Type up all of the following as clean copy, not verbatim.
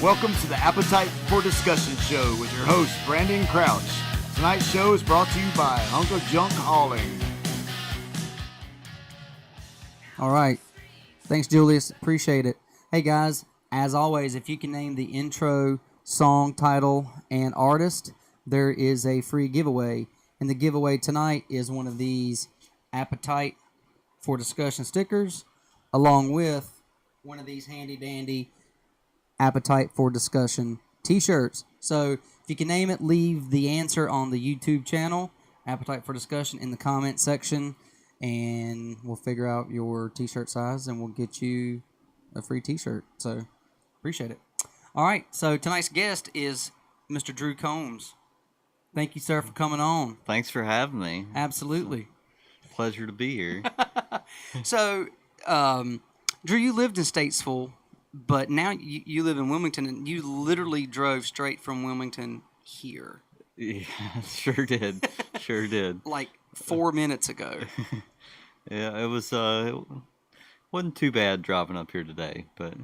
Welcome to the Appetite for Discussion show with your host, Brandon Crouch. Tonight's show is brought to you by Uncle Junk Hauling. All right. Thanks, Julius. Appreciate it. Hey, guys, as always, if you can name the intro, song, title, and artist, there is a free giveaway. And the giveaway tonight is one of these Appetite for Discussion stickers, along with one of these handy-dandy Appetite for Discussion t-shirts. So if you can name it, leave the answer on the YouTube channel, Appetite for Discussion, in the comment section, and we'll figure out your t-shirt size, and we'll get you a free t-shirt. So appreciate it. All right, so tonight's guest is Mr. Drew Coombes. Thank you, sir, for coming on. Thanks for having me. Absolutely. Pleasure to be here. So, Drew, you lived in Statesville, but now you live in Wilmington, and you literally drove straight from Wilmington here. Yeah, sure did. Sure did. Like 4 minutes ago. Yeah, it wasn't too bad driving up here today, but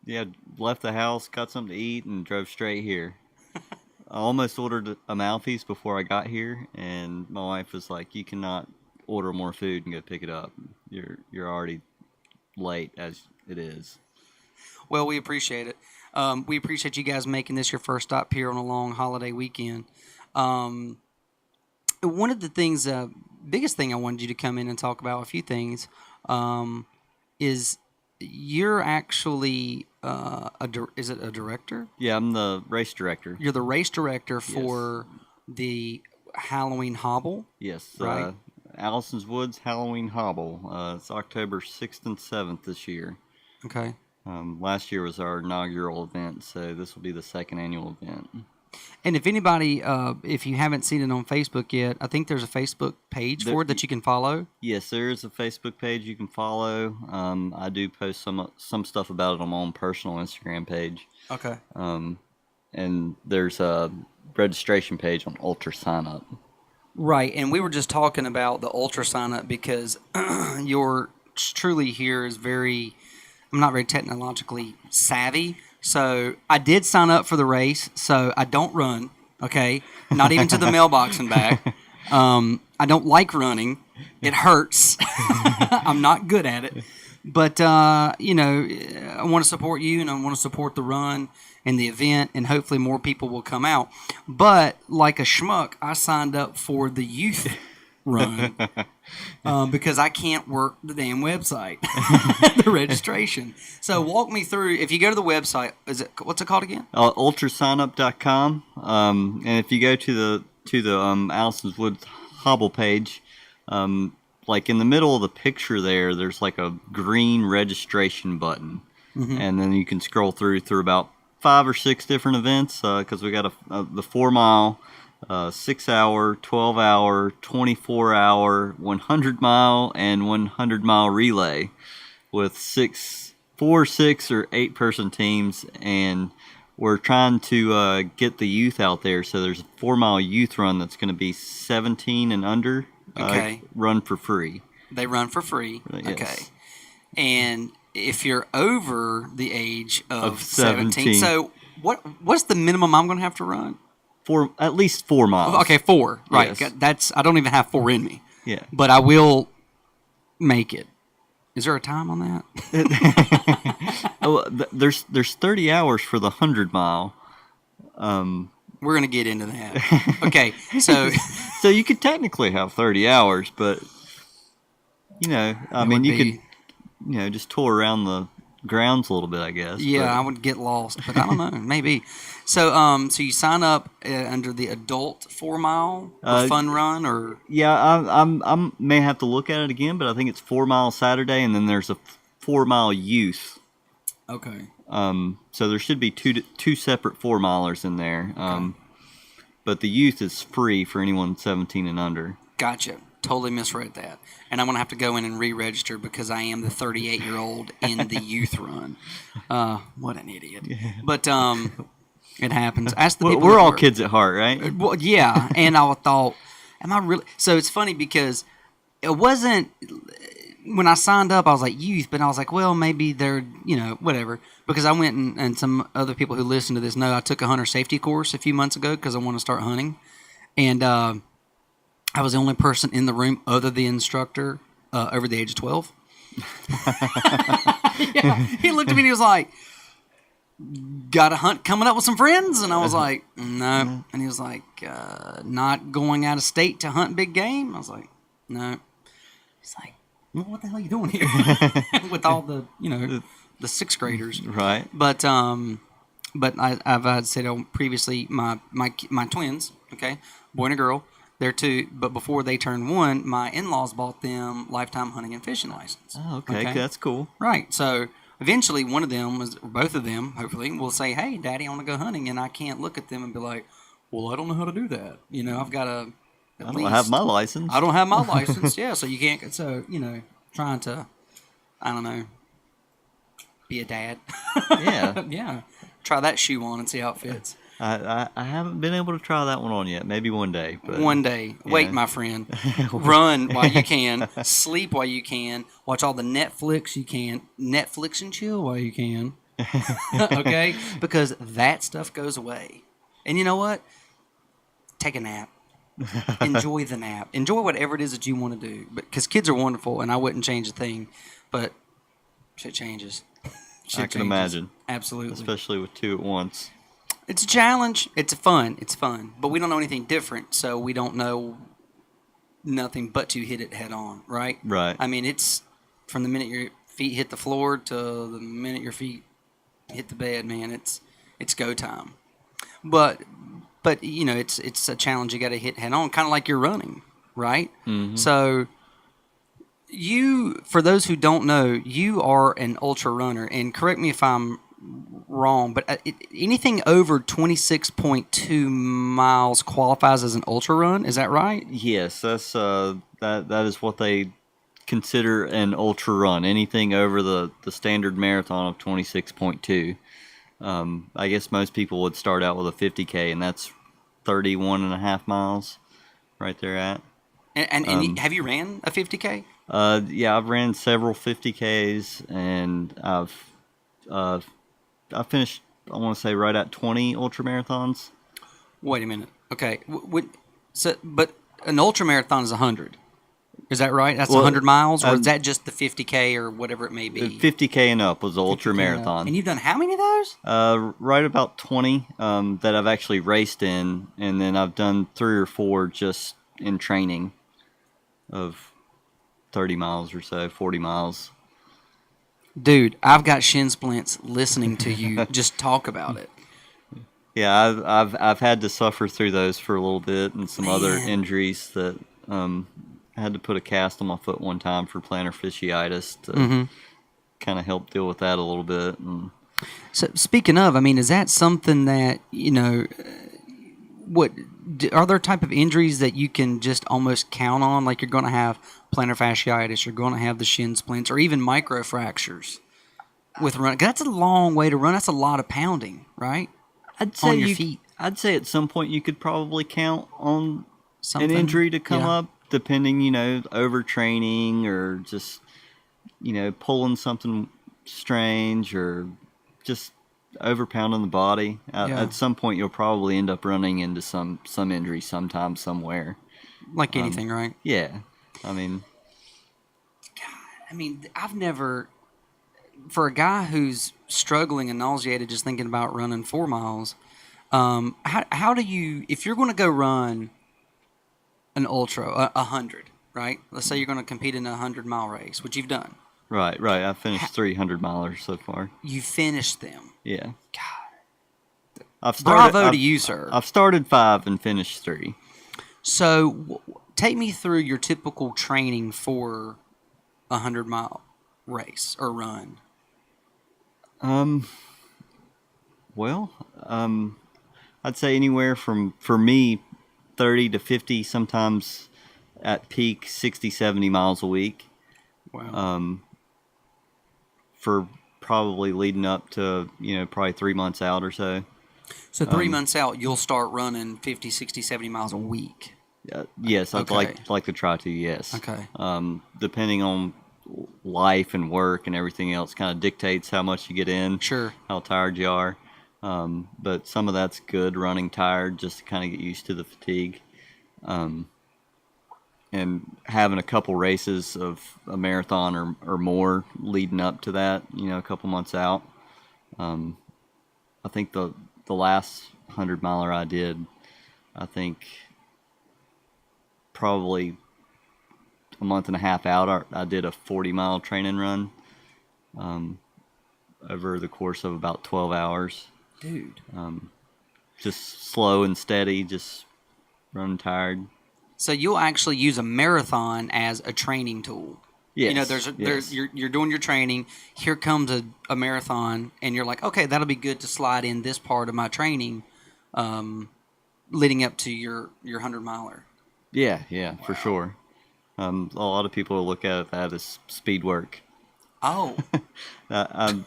yeah, left the house, got something to eat, and drove straight here. I almost ordered a mouthpiece before I got here, and my wife was like, "You cannot order more food and go pick it up. You're already late as it is." Well, we appreciate it. We appreciate you guys making this your first stop here on a long holiday weekend. One of the things, biggest thing I wanted you to come in and talk about, a few things, is you're actually is it a director? Yeah, I'm the race director. You're the race director for the Halloween Hobble? Yes, right? Allison's Woods Halloween Hobble. It's October 6th and 7th this year. Okay. Last year was our inaugural event, so this will be the second annual event. And if anybody, if you haven't seen it on Facebook yet, I think there's a Facebook page for it that you can follow. Yes, there is a Facebook page you can follow. I do post some stuff about it on my own personal Instagram page. Okay. And there's a registration page on Ultra Sign Up. Right, and we were just talking about the Ultra Sign Up because your truly here is I'm not very technologically savvy. So I did sign up for the race, so I don't run, okay? Not even to the mailbox and back. I don't like running. It hurts. I'm not good at it. But, I want to support you, and I want to support the run and the event, and hopefully more people will come out. But like a schmuck, I signed up for the youth run because I can't work the damn website, the registration. So walk me through. If you go to the website, what's it called again? Ultrasignup.com. And if you go to the Allison's Woods Hobble page, like in the middle of the picture there's like a green registration button, and then you can scroll through about 5 or 6 different events because we got the 4 mile. 6 hour, 12 hour, 24 hour, 100 mile, and 100 mile relay with 4, 6, or 8 person teams. And we're trying to get the youth out there. So there's a 4 mile youth run that's going to be 17 and under. Okay. Run for free. They run for free. Yes. Okay. And if you're over the age of 17. So what's the minimum I'm going to have to run? At least 4 miles. Okay, 4. Right. Yes. I don't even have 4 in me. Yeah. But I will make it. Is there a time on that? There's 30 hours for the 100 mile. We're going to get into that. Okay. So so you could technically have 30 hours, but you could just tour around the grounds a little bit, I guess. Yeah, I would get lost, but I don't know, maybe. So, so you sign up under the adult 4 mile fun run, or yeah, I may have to look at it again, but I think it's 4 mile Saturday, and then there's a 4 mile youth. Okay. So there should be two separate 4 milers in there. Okay. But the youth is free for anyone 17 and under. Gotcha. Totally misread that. And I'm going to have to go in and re-register because I am the 38-year-old in the youth run. What an idiot. Yeah. But it happens. Ask the people. We're all kids at heart, right? Well, yeah. And I thought, am I really? So it's funny because it wasn't when I signed up, I was like youth, but I was like, well, maybe they're, whatever. Because I went and some other people who listen to this know I took a hunter safety course a few months ago because I want to start hunting. And I was the only person in the room other than the instructor over the age of 12. Yeah, he looked at me and he was like, got a hunt coming up with some friends? And I was like, no. And he was like, not going out of state to hunt big game? I was like, no. He's like, well, what the hell are you doing here? With all the, the sixth graders. Right. But I've had said previously, my twins, okay, boy and a girl, they're two, but before they turned one, my in-laws bought them lifetime hunting and fishing license. Oh, okay. That's cool. Right. So eventually one of them, or both of them, hopefully, will say, hey, Daddy, I want to go hunting. And I can't look at them and be like, well, I don't know how to do that. I've got to I don't have my license. I don't have my license, yeah, so you can't. So, trying to, I don't know, be a dad. Yeah. Yeah. Try that shoe on and see how it fits. I haven't been able to try that one on yet. Maybe one day. But one day. yeah. Wait, my friend. Run while you can. Sleep while you can. Watch all the Netflix you can. Netflix and chill while you can. Okay? Because that stuff goes away. And you know what? Take a nap. Enjoy the nap. Enjoy whatever it is that you want to do. Because kids are wonderful, and I wouldn't change a thing. But shit changes. I can imagine. Absolutely. Especially with two at once. It's a challenge. It's fun. But we don't know anything different, so we don't know nothing but to hit it head on, right? Right. I mean, it's from the minute your feet hit the floor to the minute your feet hit the bed, man. It's go time. But it's a challenge you got to hit head on, kind of like you're running, right? Mm-hmm. So for those who don't know, you are an ultra runner, and correct me if I'm wrong, but anything over 26.2 miles qualifies as an ultra run. Is that right? Yes, that's that is what they consider an ultra run. Anything over the standard marathon of 26.2. I guess most people would start out with a 50K, and that's 31.5 miles right there at. And have you ran a 50K? Yeah, I've ran several 50Ks, and I finished, I want to say, right at 20 ultra marathons. Wait a minute. Okay. But an ultra marathon is 100. Is that right? That's 100 miles? Or is that just the 50K or whatever it may be? 50K and up was the ultra marathon. And you've done how many of those? Right about 20 that I've actually raced in. And then I've done 3 or 4 just in training of 30 miles or so, 40 miles. Dude, I've got shin splints listening to you just talk about it. Yeah, I've had to suffer through those for a little bit, and some other injuries that I had to put a cast on my foot one time for plantar fasciitis to kind of help deal with that a little bit. And so speaking of, I mean, is that something that are there type of injuries that you can just almost count on? Like you're going to have plantar fasciitis, you're going to have the shin splints, or even microfractures with run. That's a long way to run. That's a lot of pounding, right? I'd say on your feet. I'd say at some point you could probably count on Something, an injury to come up, depending, overtraining or just, pulling something strange or just overpounding the body. At some point, you'll probably end up running into some injury sometime, somewhere. Like anything, right? Yeah. I mean, I've never, for a guy who's struggling and nauseated just thinking about running 4 miles, how do you, if you're going to go run an ultra, 100, right? Let's say you're going to compete in a 100-mile race, which you've done. Right. I've finished 300 milers so far. You finished them. Yeah. God. Bravo to you, sir. I've started 5 and finished 3. So take me through your typical training for a 100-mile race or run. I'd say anywhere from, for me, 30 to 50, sometimes at peak 60, 70 miles a week. Wow. For probably leading up to, probably 3 months out or so. So 3 months out, you'll start running 50, 60, 70 miles a week. Yes, I'd like to try to, yes. Okay. Depending on life and work and everything else kind of dictates how much you get in, Sure. how tired you are. But some of that's good, running tired, just to kind of get used to the fatigue. And having a couple races of a marathon or more leading up to that, a couple months out. I think the last 100-miler I did, I think probably a month and a half out, I did a 40-mile training run over the course of about 12 hours. Dude. Just slow and steady, just running tired. So you'll actually use a marathon as a training tool. Yes. There's you're doing your training. Here comes a marathon, and you're like, okay, that'll be good to slide in this part of my training, leading up to your 100-miler. Yeah, for sure. A lot of people look at that as speed work. Oh. Some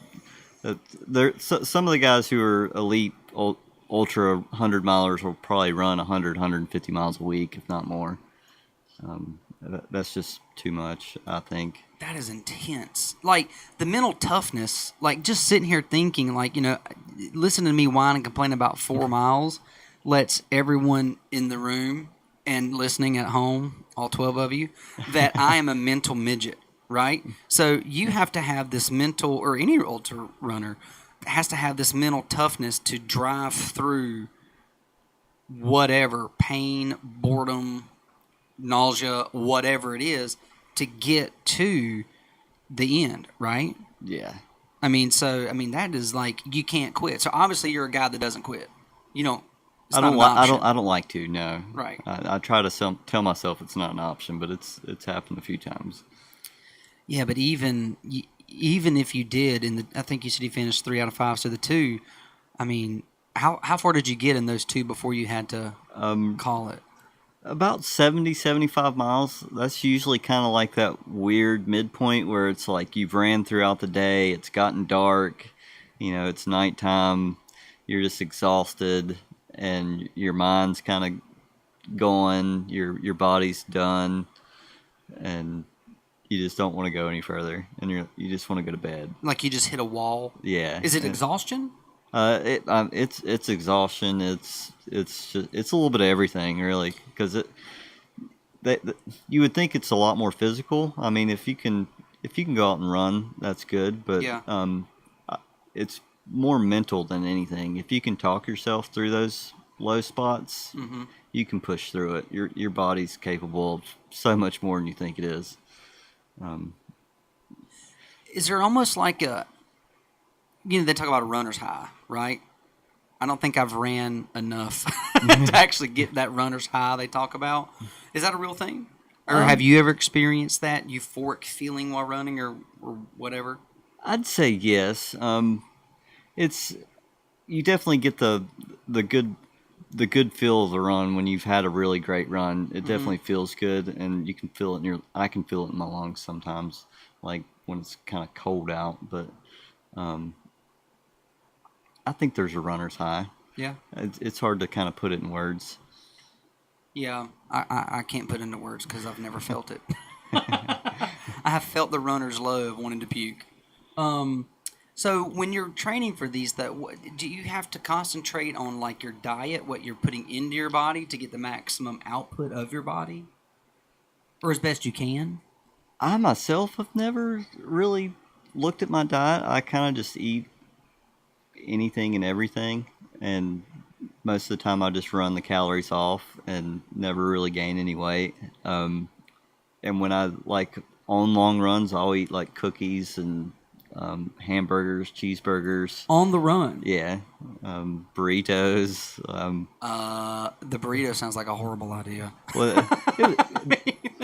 of the guys who are elite ultra 100-milers will probably run 100, 150 miles a week, if not more. That's just too much, I think. That is intense. Like, the mental toughness, like, just sitting here thinking, like, listening to me whine and complain about 4 miles lets everyone in the room and listening at home, all 12 of you, that I am a mental midget, right? So you have to have this mental, or any ultra runner has to have this mental toughness to drive through whatever, pain, boredom, nausea, whatever it is, to get to the end, right? Yeah. That is like, you can't quit. So obviously you're a guy that doesn't quit. You don't. It's I not don't an like. option. I don't like to. No. Right. I try to tell myself it's not an option, but it's happened a few times. Yeah, but even if you did, I think you said you finished 3 out of 5, so the 2. I mean, how far did you get in those 2 before you had to call it? About 70, 75 miles. That's usually kind of like that weird midpoint where it's like you've ran throughout the day, it's gotten dark, it's nighttime, you're just exhausted, and your mind's kind of going, your body's done, and you just don't want to go any further, and you just want to go to bed. Like you just hit a wall? Yeah. Is it exhaustion? It's exhaustion. It's a little bit of everything, really, because you would think it's a lot more physical. I mean, if you can go out and run, that's good. But yeah. It's more mental than anything. If you can talk yourself through those low spots, mm-hmm. you can push through it. Your body's capable of so much more than you think it is. Is there almost like they talk about a runner's high, right? I don't think I've ran enough to actually get that runner's high they talk about. Is that a real thing? Or have you ever experienced that euphoric feeling while running or whatever? I'd say yes. You definitely get the good feel of the run when you've had a really great run. It definitely feels good, and you can feel it I can feel it in my lungs sometimes, like when it's kind of cold out. But I think there's a runner's high. Yeah. It's hard to kind of put it in words. Yeah, I can't put it into words because I've never felt it. I have felt the runner's low of wanting to puke. So when you're training for these, do you have to concentrate on like your diet, what you're putting into your body to get the maximum output of your body? Or as best you can? I myself have never really looked at my diet. I kind of just eat anything and everything, and most of the time I just run the calories off and never really gain any weight. And when I on long runs, I'll eat like cookies and hamburgers, cheeseburgers. On the run? Yeah. Burritos. The burrito sounds like a horrible idea. Well,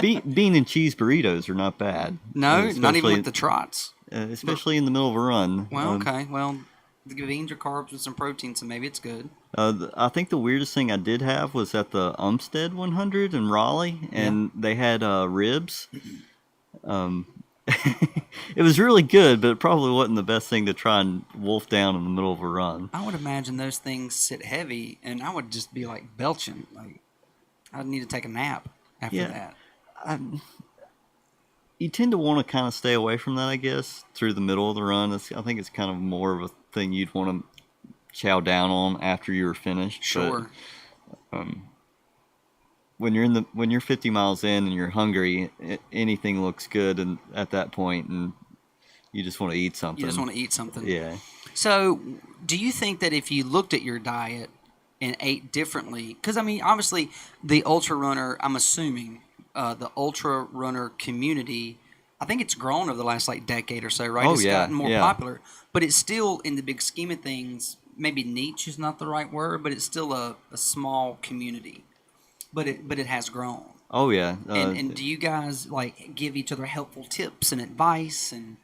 bean and cheese burritos are not bad. No, not even with the trots. Especially in the middle of a run. Well, okay. Well, the beans are carbs with some protein, so maybe it's good. I think the weirdest thing I did have was at the Umstead 100 in Raleigh, and they had ribs. It was really good, but it probably wasn't the best thing to try and wolf down in the middle of a run. I would imagine those things sit heavy, and I would just be like belching. Like I'd need to take a nap after that. you tend to want to kind of stay away from that, I guess, through the middle of the run. I think it's kind of more of a thing you'd want to chow down on after you're finished. Sure. But, when you're 50 miles in and you're hungry, anything looks good, and at that point, and you just want to eat something. You just want to eat something. Yeah. So, do you think that if you looked at your diet and ate differently, because I mean, obviously, the ultra runner, I'm assuming, the ultra runner community, I think it's grown over the last like decade or so, right? Oh, It's yeah, gotten more yeah. popular, but it's still, in the big scheme of things, maybe niche is not the right word, but it's still a small community. But it has grown. Oh yeah. And do you guys like give each other helpful tips and advice and?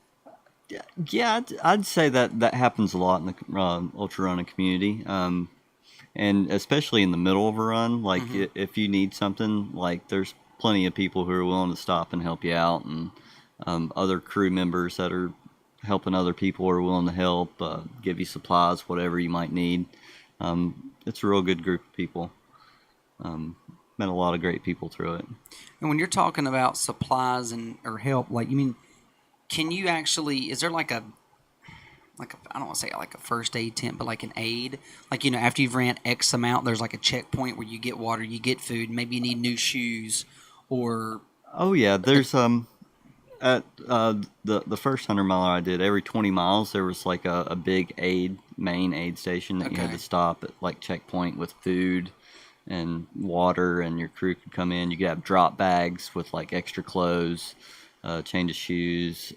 Yeah, I'd say that happens a lot in the ultra running community, and especially in the middle of a run. Like if you need something, like there's plenty of people who are willing to stop and help you out, and other crew members that are helping other people are willing to help, give you supplies, whatever you might need. It's a real good group of people. Met a lot of great people through it. And when you're talking about supplies or help, like you mean, can you actually? Is there like a I don't want to say like a first aid tent, but like an aid? Like after you've ran X amount, there's like a checkpoint where you get water, you get food, maybe you need new shoes, or. Oh yeah, there's at the first 100 miler I did, every 20 miles there was like a big main aid station that you had to stop at, like checkpoint, with food and water, and your crew could come in. You could have drop bags with like extra clothes, change of shoes,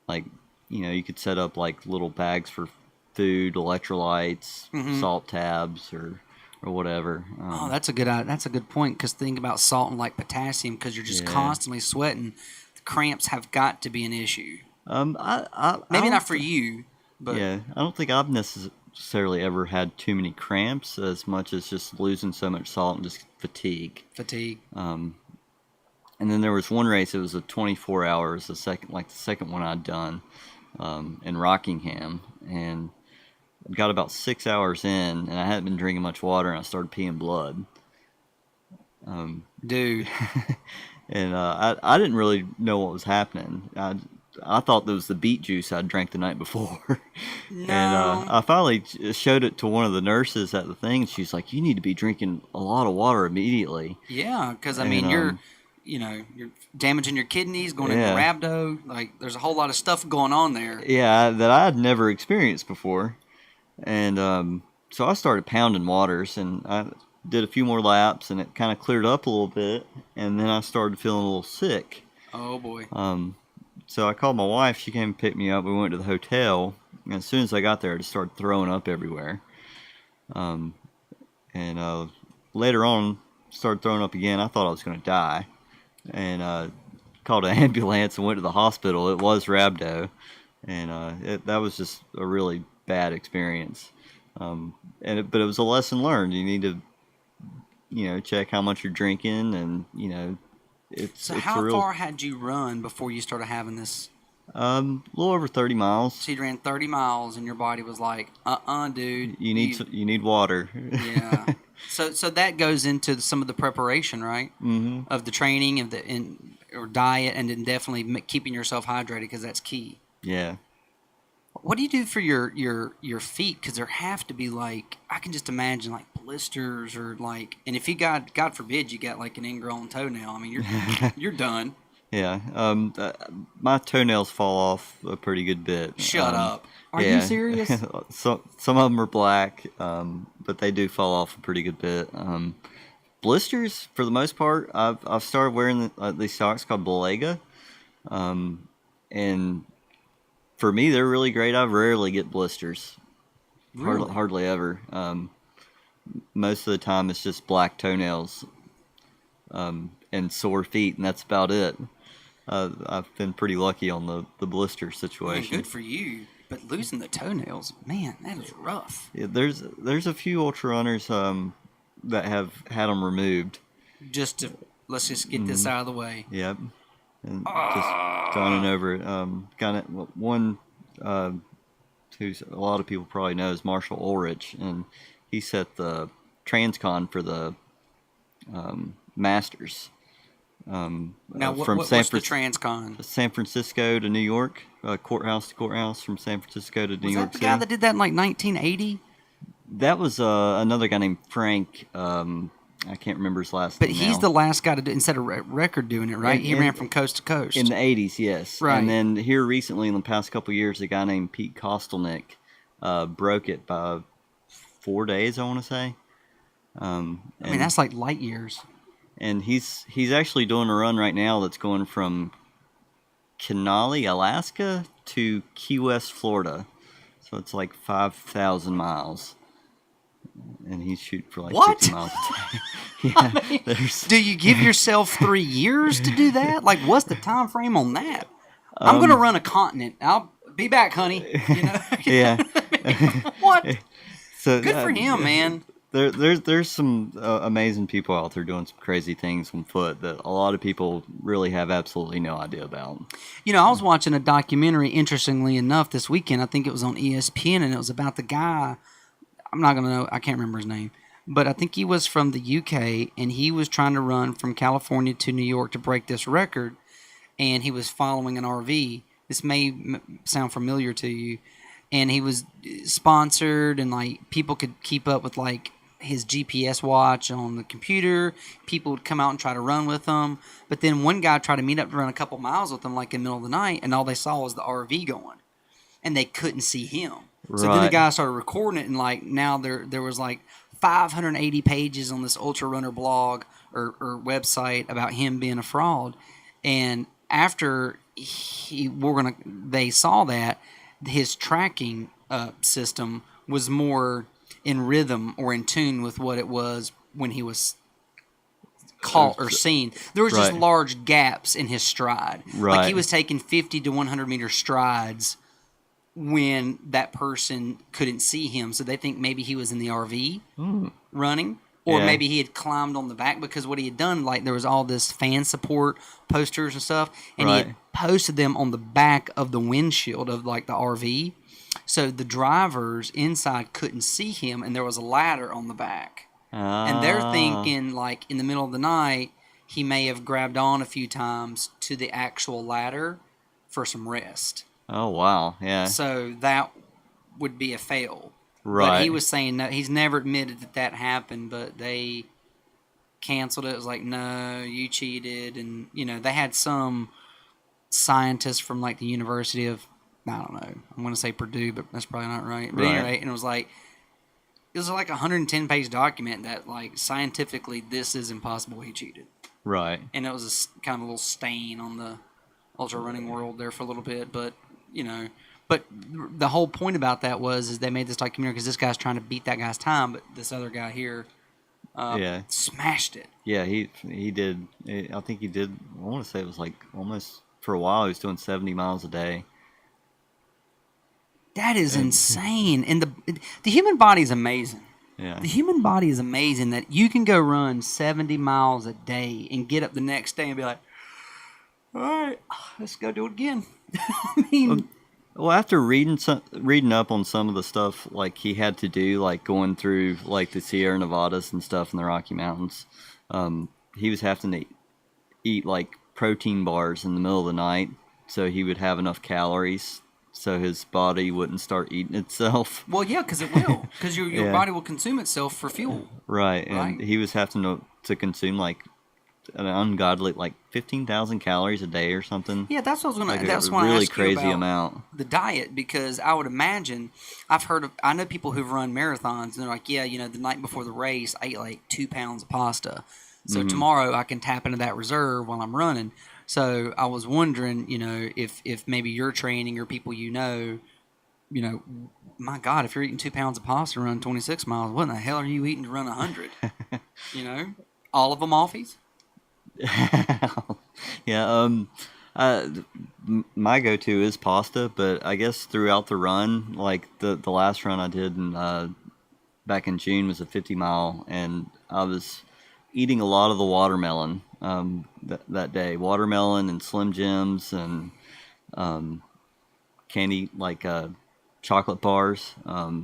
like you could set up like little bags for food, electrolytes, salt tabs, or whatever. That's a good point, because think about salt and like potassium, because you're just constantly sweating. The cramps have got to be an issue. Maybe not for you, but yeah, I don't think I've necessarily ever had too many cramps, as much as just losing so much salt and just fatigue. And then there was one race, it was a 24 hours, the second one I'd done, in Rockingham, and got about 6 hours in, and I hadn't been drinking much water, and I started peeing blood. Dude. And I didn't really know what was happening. I thought that was the beet juice I'd drank the night before. No. And I finally showed it to one of the nurses at the thing, and she's like, "You need to be drinking a lot of water immediately." Yeah, because I mean, you're damaging your kidneys, going into rhabdo. Like, there's a whole lot of stuff going on there. Yeah, that I had never experienced before. And so I started pounding waters, and I did a few more laps, and it kind of cleared up a little bit, and then I started feeling a little sick. Oh boy. So I called my wife. She came and picked me up. We went to the hotel, and as soon as I got there, I just started throwing up everywhere. And later on, started throwing up again. I thought I was going to die, and called an ambulance and went to the hospital. It was rhabdo, and that was just a really bad experience. But it was a lesson learned. You need to, check how much you're drinking, and So how far had you run before you started having this? A little over 30 miles. So you ran 30 miles, and your body was like, dude. You need water. Yeah. So that goes into some of the preparation, right? Mm-hmm. Of the training or diet, and then definitely keeping yourself hydrated, because that's key. Yeah. What do you do for your feet? Because there have to be, like, I can just imagine, like, blisters, or like, and if you God forbid you got like an ingrown toenail, I mean, you're done. Yeah. My toenails fall off a pretty good bit. Shut up. Are you serious? Some of them are black, but they do fall off a pretty good bit. Blisters, for the most part, I've started wearing these socks called Belega, and for me, they're really great. I rarely get blisters. Really? Hardly ever. Most of the time, it's just black toenails and sore feet, and that's about it. I've been pretty lucky on the blister situation. Man, good for you. But losing the toenails, man, that is rough. Yeah, there's a few ultra runners that have had them removed. Let's just get this out of the way. Yep. And just gone over it. One who a lot of people probably know is Marshall Ulrich, and he set the transcon for the Masters, Now, from what's the Transcon? San Francisco to New York, courthouse to courthouse, from San Francisco to New York Was that the City. guy that did that in like 1980? That was another guy named Frank. I can't remember his last But name he's now. the last guy to do, instead of record doing it, right? He ran from coast to coast. In the 80s, yes. Right. And then here recently, in the past couple of years, a guy named Pete Kostelnick broke it by 4 days, I want to say. I mean, that's like light years. And he's actually doing a run right now that's going from Kenali, Alaska to Key West, Florida. So it's like 5,000 miles. And he's shooting for like What? 50 miles a day. Yeah, Do you give yourself 3 years to do that? Like, what's the time frame on that? I'm going to run a continent. I'll be back, honey. You know? Yeah. What? So Good for him, man. There's some amazing people out there doing some crazy things on foot that a lot of people really have absolutely no idea about. You know, I was watching a documentary, interestingly enough, this weekend. I think it was on ESPN, and it was about the guy. I'm not going to know. I can't remember his name. But I think he was from the UK, and he was trying to run from California to New York to break this record, and he was following an RV. This may sound familiar to you. And he was sponsored, and, like, people could keep up with, like, his GPS watch on the computer. People would come out and try to run with him. But then one guy tried to meet up to run a couple miles with him, like, in the middle of the night, and all they saw was the RV going. And they couldn't see him. Right. So then the guy started recording it, and, like, now there was, like, 580 pages on this Ultra Runner blog or website about him being a fraud. And after they saw that, his tracking system was more in rhythm or in tune with what it was when he was caught or seen. There was just Right. large gaps in his stride. Right. Like he was taking 50 to 100 meter strides when that person couldn't see him. So they think maybe he was in the RV running. Or Yeah. maybe he had climbed on the back, because what he had done, like, there was all this fan support posters and stuff, and he had Right. posted them on the back of the windshield of, like, the RV. So the drivers inside couldn't see him, and there was a ladder on the back. And they're thinking, like, in the middle of the night, he may have grabbed on a few times to the actual ladder for some rest. Oh, wow. Yeah. So that would be a fail. Right. But he was saying no, he's never admitted that happened, but they canceled it. It was like, no, you cheated. And, you know, they had some scientist from, like, the University of, I don't know, I'm going to say Purdue, but that's probably not right. But Right. anyway, and it was like a 110-page document that, like, scientifically this is impossible, he cheated. Right. And it was kind of a little stain on the ultra running world there for a little bit, but, you know. But the whole point about that is they made this documentary because this guy's trying to beat that guy's time, but this other guy here smashed it. Yeah, he did. I think he did. I want to say it was like almost for a while he was doing 70 miles a day. That is insane. And the human body is amazing. Yeah. The human body is amazing that you can go run 70 miles a day and get up the next day and be like, all right, let's go do it again. I mean... Well, after reading up on some of the stuff like he had to do, like going through like the Sierra Nevadas and stuff in the Rocky Mountains, he was having to eat like protein bars in the middle of the night so he would have enough calories so his body wouldn't start eating itself. Well, yeah, because it will. Because your Yeah. body will consume itself for fuel. Right, and Right. he was having to consume like an ungodly like 15,000 calories a day or something. Yeah, that's what I was going Like to. That's a why I really asked you crazy about amount. the diet, because I would imagine I know people who've run marathons and they're like, yeah, you know, the night before the race I ate like 2 pounds of pasta, so tomorrow I can tap into that reserve while I'm running. So I was wondering, you know, if maybe you're training or people you know, my God, if you're eating 2 pounds of pasta to run 26 miles, what in the hell are you eating to run 100? You know, all of them offies. Yeah, my go-to is pasta, but I guess throughout the run, like the last run I did back in June was a 50-mile, and I was eating a lot of the watermelon that day. Watermelon and Slim Jims and candy, like chocolate bars. I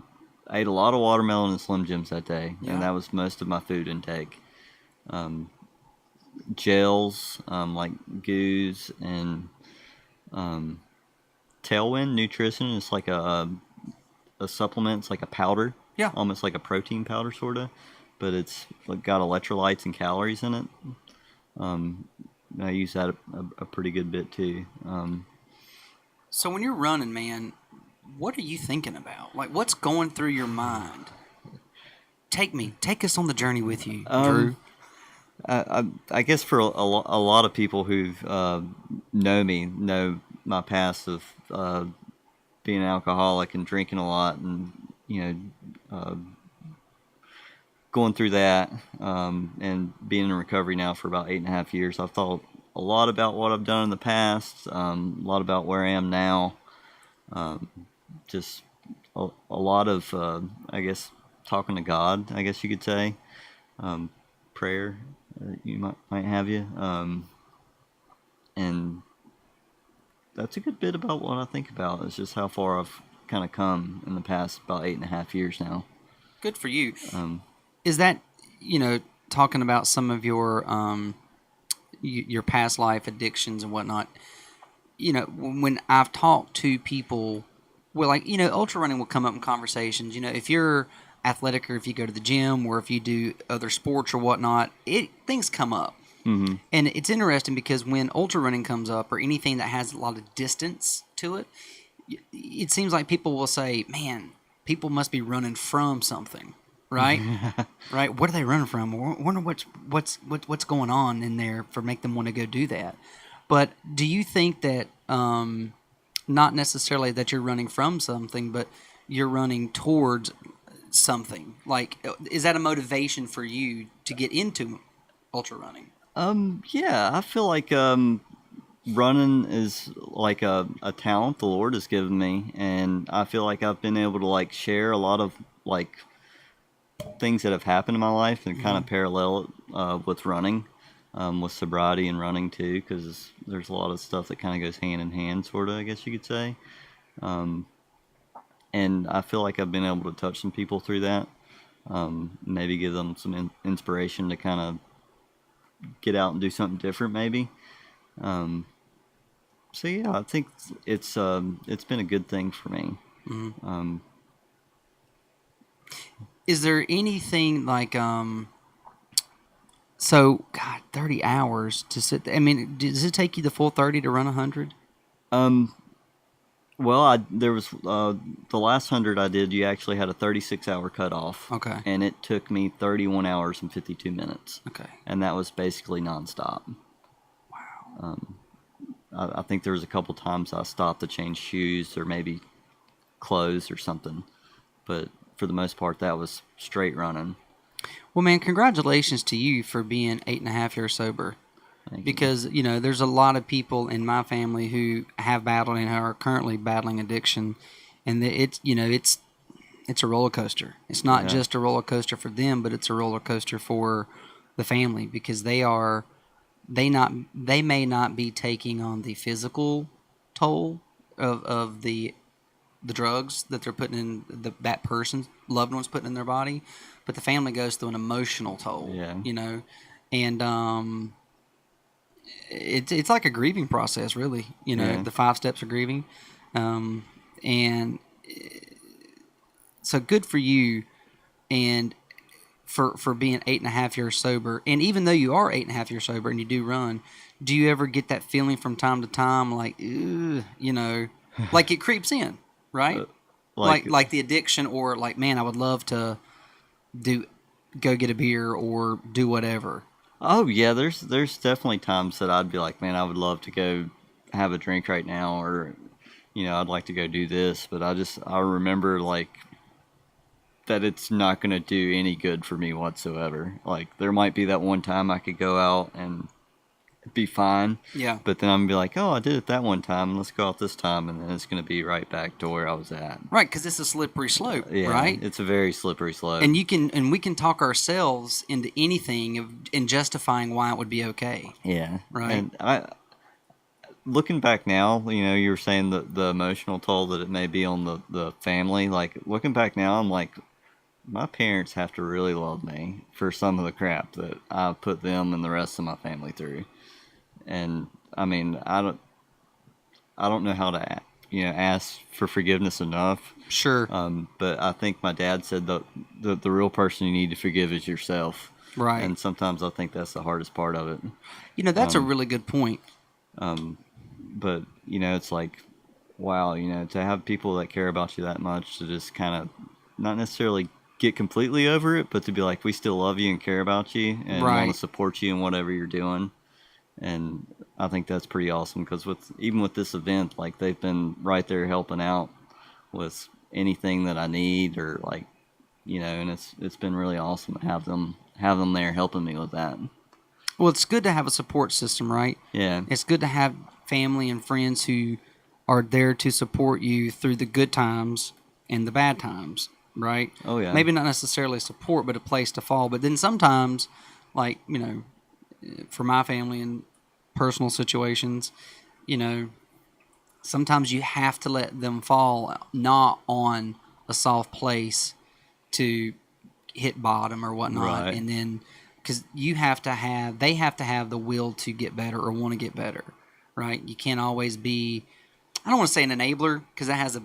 ate a lot of watermelon and Slim Jims that day, Yeah. and that was most of my food intake. gels, like Goose and Tailwind Nutrition. It's like a supplement. It's like a powder. Yeah. Almost like a protein powder, sort of. But it's got electrolytes and calories in it. I use that a pretty good bit too. So when you're running, man, what are you thinking about? Like, what's going through your mind? Take us on the journey with you, Drew. I guess for a lot of people who know my past of being an alcoholic and drinking a lot, and going through that, and being in recovery now for about 8.5 years, I've thought a lot about what I've done in the past, a lot about where I am now, just a lot of, I guess, talking to God, I guess you could say, prayer, you might have you, and that's a good bit about what I think about. It's just how far I've kind of come in the past about 8.5 years now. Good for you. Is that, talking about some of your past life addictions and whatnot, when I've talked to people, well, like, ultra running will come up in conversations, if you're athletic or if you go to the gym or if you do other sports or whatnot, things come up. Mm-hmm. And it's interesting because when ultra running comes up or anything that has a lot of distance to it, it seems like people will say, man, people must be running from something. Right, right. What are they running from? I wonder what's going on in there for make them want to go do that. But do you think that not necessarily that you're running from something, but you're running towards something? Like, is that a motivation for you to get into ultra running? Yeah, I feel like running is like a talent the Lord has given me, and I feel like I've been able to like share a lot of like things that have happened in my life and kind of parallel it with running, with sobriety and running too, because there's a lot of stuff that kind of goes hand in hand, sort of, I guess you could say. And I feel like I've been able to touch some people through that, maybe give them some inspiration to kind of get out and do something different, maybe. So yeah, I think it's been a good thing for me. Mm-hmm. Is there anything like so God, 30 hours to sit there? I mean, does it take you the full 30 to run 100? Well, there was the last 100 I did. You actually had a 36-hour cutoff. Okay. And it took me 31 hours and 52 minutes. Okay. And that was basically nonstop. Wow. I think there was a couple times I stopped to change shoes or maybe clothes or something, but for the most part, that was straight running. Well, man, congratulations to you for being 8.5 years sober. Because, there's a lot of people in my family who have battled and are currently battling addiction. And it's a roller coaster. It's not just a roller coaster for them, but it's a roller coaster for the family because they may not be taking on the physical toll of the drugs that they're putting in that person's loved ones putting in their body, but the family goes through an emotional toll. Yeah. And it's like a grieving process, really. The 5 steps of grieving, and so good for you, and for being 8.5 years sober. And even though you are 8.5 years sober and you do run, do you ever get that feeling from time to time, like, like it creeps in? Right? Like the addiction, or like, man, I would love to go get a beer or do whatever. Oh yeah, there's definitely times that I'd be like, man, I would love to go have a drink right now, or I'd like to go do this, but I remember like that it's not going to do any good for me whatsoever. Like there might be that one time I could go out and be fine. Yeah. But then I'm going to be like, oh, I did it that one time. Let's go out this time. And then it's going to be right back to where I was at. Right. Because it's a slippery slope. Yeah, right. It's a very slippery slope. And we can talk ourselves into anything in justifying why it would be okay. Yeah. Right. And looking back now, you were saying the emotional toll that it may be on the family. Like looking back now, I'm like, my parents have to really love me for some of the crap that I put them and the rest of my family through. And I mean, I don't know how to, ask for forgiveness enough. Sure. But I think my dad said the real person you need to forgive is yourself. Right. And sometimes I think that's the hardest part of it. That's a really good point. But it's like, wow, to have people that care about you that much to just kind of not necessarily get completely over it, but to be like, we still love you and care about you and Right. want to support you in whatever you're doing. And I think that's pretty awesome because even with this event, like they've been right there helping out with anything that I need or like, and it's been really awesome to have them there helping me with that. Well, it's good to have a support system, right? Yeah. It's good to have family and friends who are there to support you through the good times and the bad times, right? Oh, yeah. Maybe not necessarily support, but a place to fall. But then sometimes, like, for my family and personal situations, sometimes you have to let them fall not on a soft place to hit bottom or whatnot. Right. And then, because they have to have the will to get better or want to get better, right? You can't always be, I don't want to say an enabler because that has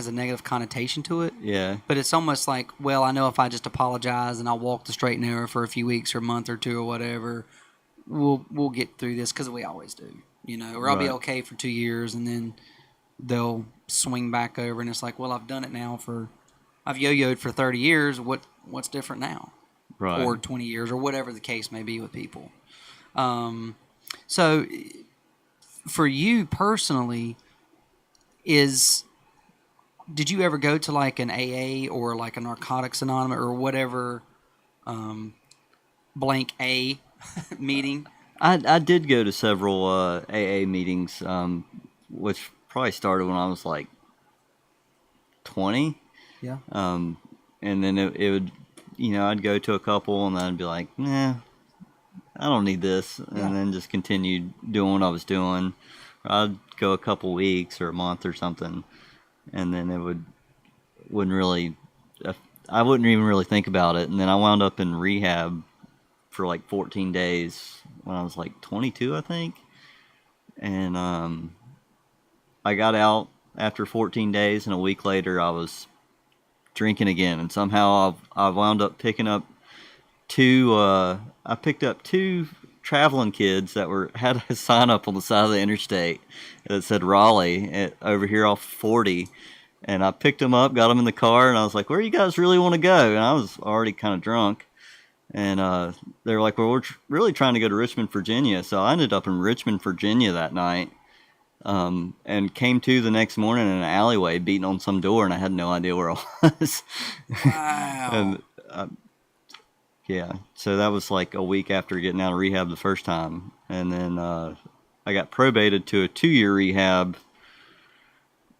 a negative connotation to it. Yeah. But it's almost like, well, I know if I just apologize and I'll walk the straight and narrow for a few weeks or a month or two or whatever, we'll get through this because we always do, or I'll be Right. okay for 2 years and then they'll swing back over and it's like, well, I've done it now I've yo-yoed for 30 years. What's different now? Right. Or 20 years or whatever the case may be with people. So for you personally, did you ever go to like an AA or like a Narcotics Anonymous or whatever blank A meeting? I did go to several AA meetings, which probably started when I was like 20. Yeah. And then it would, I'd go to a couple and then I'd be like, nah, I don't need this. Yeah. And then just continue doing what I was doing. I'd go a couple weeks or a month or something. And then I wouldn't even really think about it. And then I wound up in rehab for like 14 days when I was like 22, I think. And I got out after 14 days, and a week later I was drinking again. And somehow I wound up picking up two traveling kids that had a sign up on the side of the interstate that said Raleigh over here off 40. And I picked them up, got them in the car, and I was like, where do you guys really want to go? And I was already kind of drunk. And they were like, well, we're really trying to go to Richmond, Virginia. So I ended up in Richmond, Virginia that night, and came to the next morning in an alleyway beating on some door, and I had no idea where I was. Wow. And yeah, so that was like a week after getting out of rehab the first time. And then I got probated to a 2-year rehab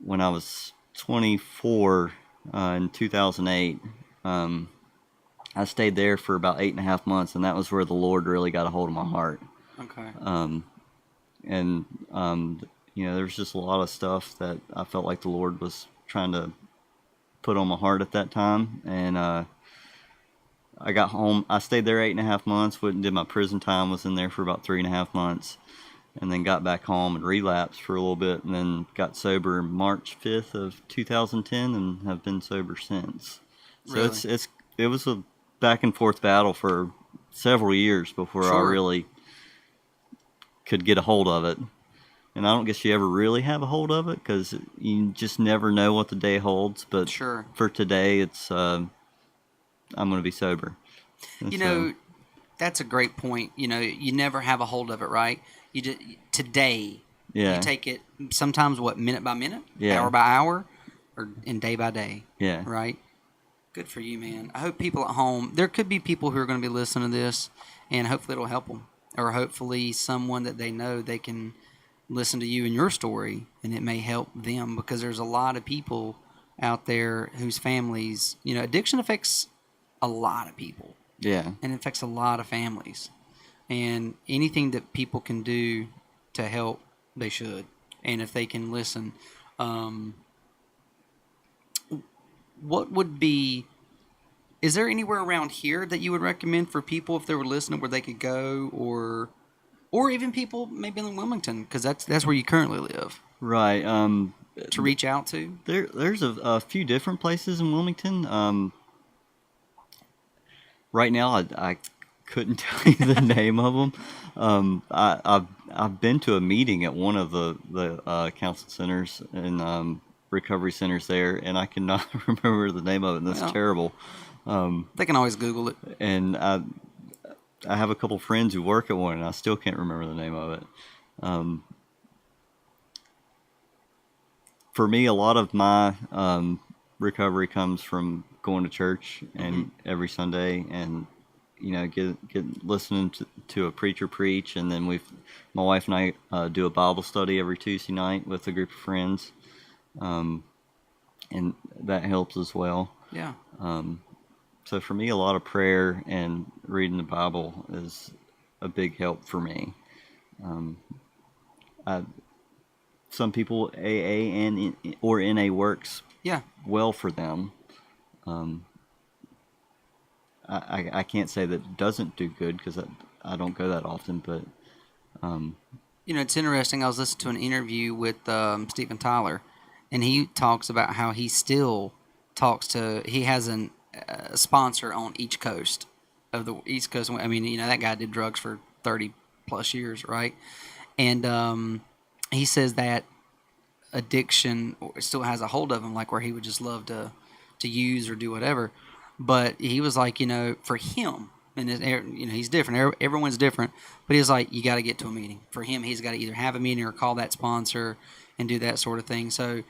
when I was 24 in 2008. I stayed there for about 8.5 months, and that was where the Lord really got a hold of my heart. Okay. There's just a lot of stuff that I felt like the Lord was trying to put on my heart at that time. And I got home. I stayed there 8.5 months. Went and did my prison time. Was in there for about 3.5 months, and then got back home and relapsed for a little bit, and then got sober March 5th of 2010, and have been sober since. So Really? it was a back and forth battle for several years before I Sure. really could get a hold of it. And I don't guess you ever really have a hold of it because you just never know what the day holds. But Sure. for today, it's I'm going to be sober. And That's a great point. You never have a hold of it, right? Today, yeah, you take it sometimes minute by minute, Yeah. hour by hour, and day by day. yeah, Right? Good for you, man. I hope people at home, there could be people who are going to be listening to this, and hopefully it'll help them. Or hopefully someone that they know, they can listen to you and your story, and it may help them, because there's a lot of people out there whose families, addiction affects a lot of people, yeah, and it affects a lot of families. And anything that people can do to help, they should. And if they can listen, what would be is there anywhere around here that you would recommend for people if they were listening where they could go, or even people maybe in Wilmington, because that's where you currently live, Right. to reach out to? There's a few different places in Wilmington. Right now, I couldn't tell you the name of them. I've been to a meeting at one of the council centers and recovery centers there, and I cannot remember the name of it. And that's Well, terrible. They can always Google it. And I have a couple friends who work at one, and I still can't remember the name of it. For me, a lot of my recovery comes from going to church and every Sunday, and get listening to a preacher preach, and then my wife and I do a Bible study every Tuesday night with a group of friends, and that helps as well. Yeah. So for me, a lot of prayer and reading the Bible is a big help for me. Some people AA or NA works well for them. I can't say that it doesn't do good because I don't go that often, but it's interesting. I was listening to an interview with Stephen Tyler, and he talks about how he still he has a sponsor on each coast of the East Coast. I mean, that guy did drugs for 30 plus years, right? And he says that addiction still has a hold of him, like where he would just love to use or do whatever. But he was like, for him, and he's different. Everyone's different. But he was like, you got to get to a meeting. For him, he's got to either have a meeting or call that sponsor and do that sort of thing. So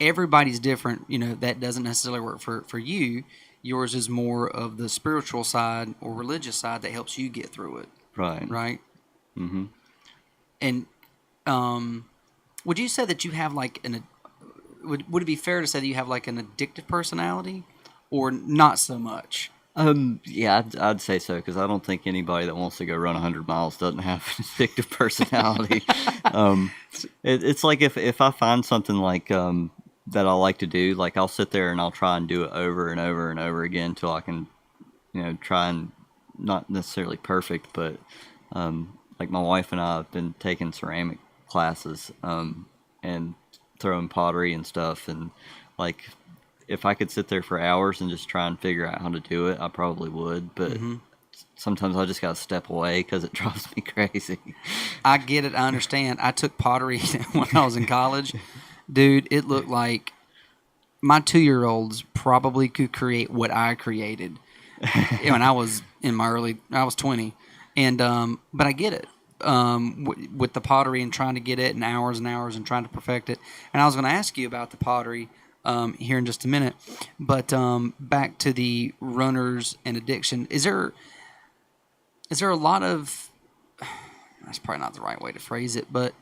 everybody's different. That doesn't necessarily work for you. Yours is more of the spiritual side or religious side that helps you get through it. Right. Right? Mm-hmm. And would you say that you have like would it be fair to say that you have like an addictive personality, or not so much? Yeah, I'd say so, because I don't think anybody that wants to go run 100 miles doesn't have an addictive personality. It's like if I find something like that I like to do, like I'll sit there and I'll try and do it over and over and over again until I can, try and not necessarily perfect, but like my wife and I have been taking ceramic classes and throwing pottery and stuff, and like if I could sit there for hours and just try and figure out how to do it, I probably would, but sometimes I just gotta step away because it drives me crazy. I get it. I understand. I took pottery when I was in college. Dude, it looked like my 2-year-olds probably could create what I created when I was I was 20. And, but I get it. With the pottery and trying to get it and hours and trying to perfect it. And I was going to ask you about the pottery here in just a minute. But back to the runners and addiction. Is there a lot of, that's probably not the right way to phrase it, but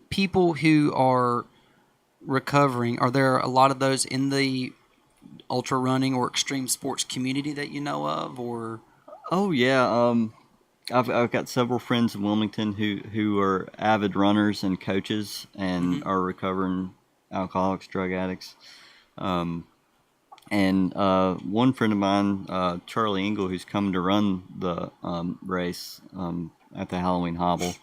people who are recovering, are there a lot of those in the ultra running or extreme sports community that you know of, or? Oh yeah, I've got several friends in Wilmington who are avid runners and coaches and are recovering alcoholics, drug addicts. And one friend of mine, Charlie Engel, who's coming to run the race at the Halloween Hobble,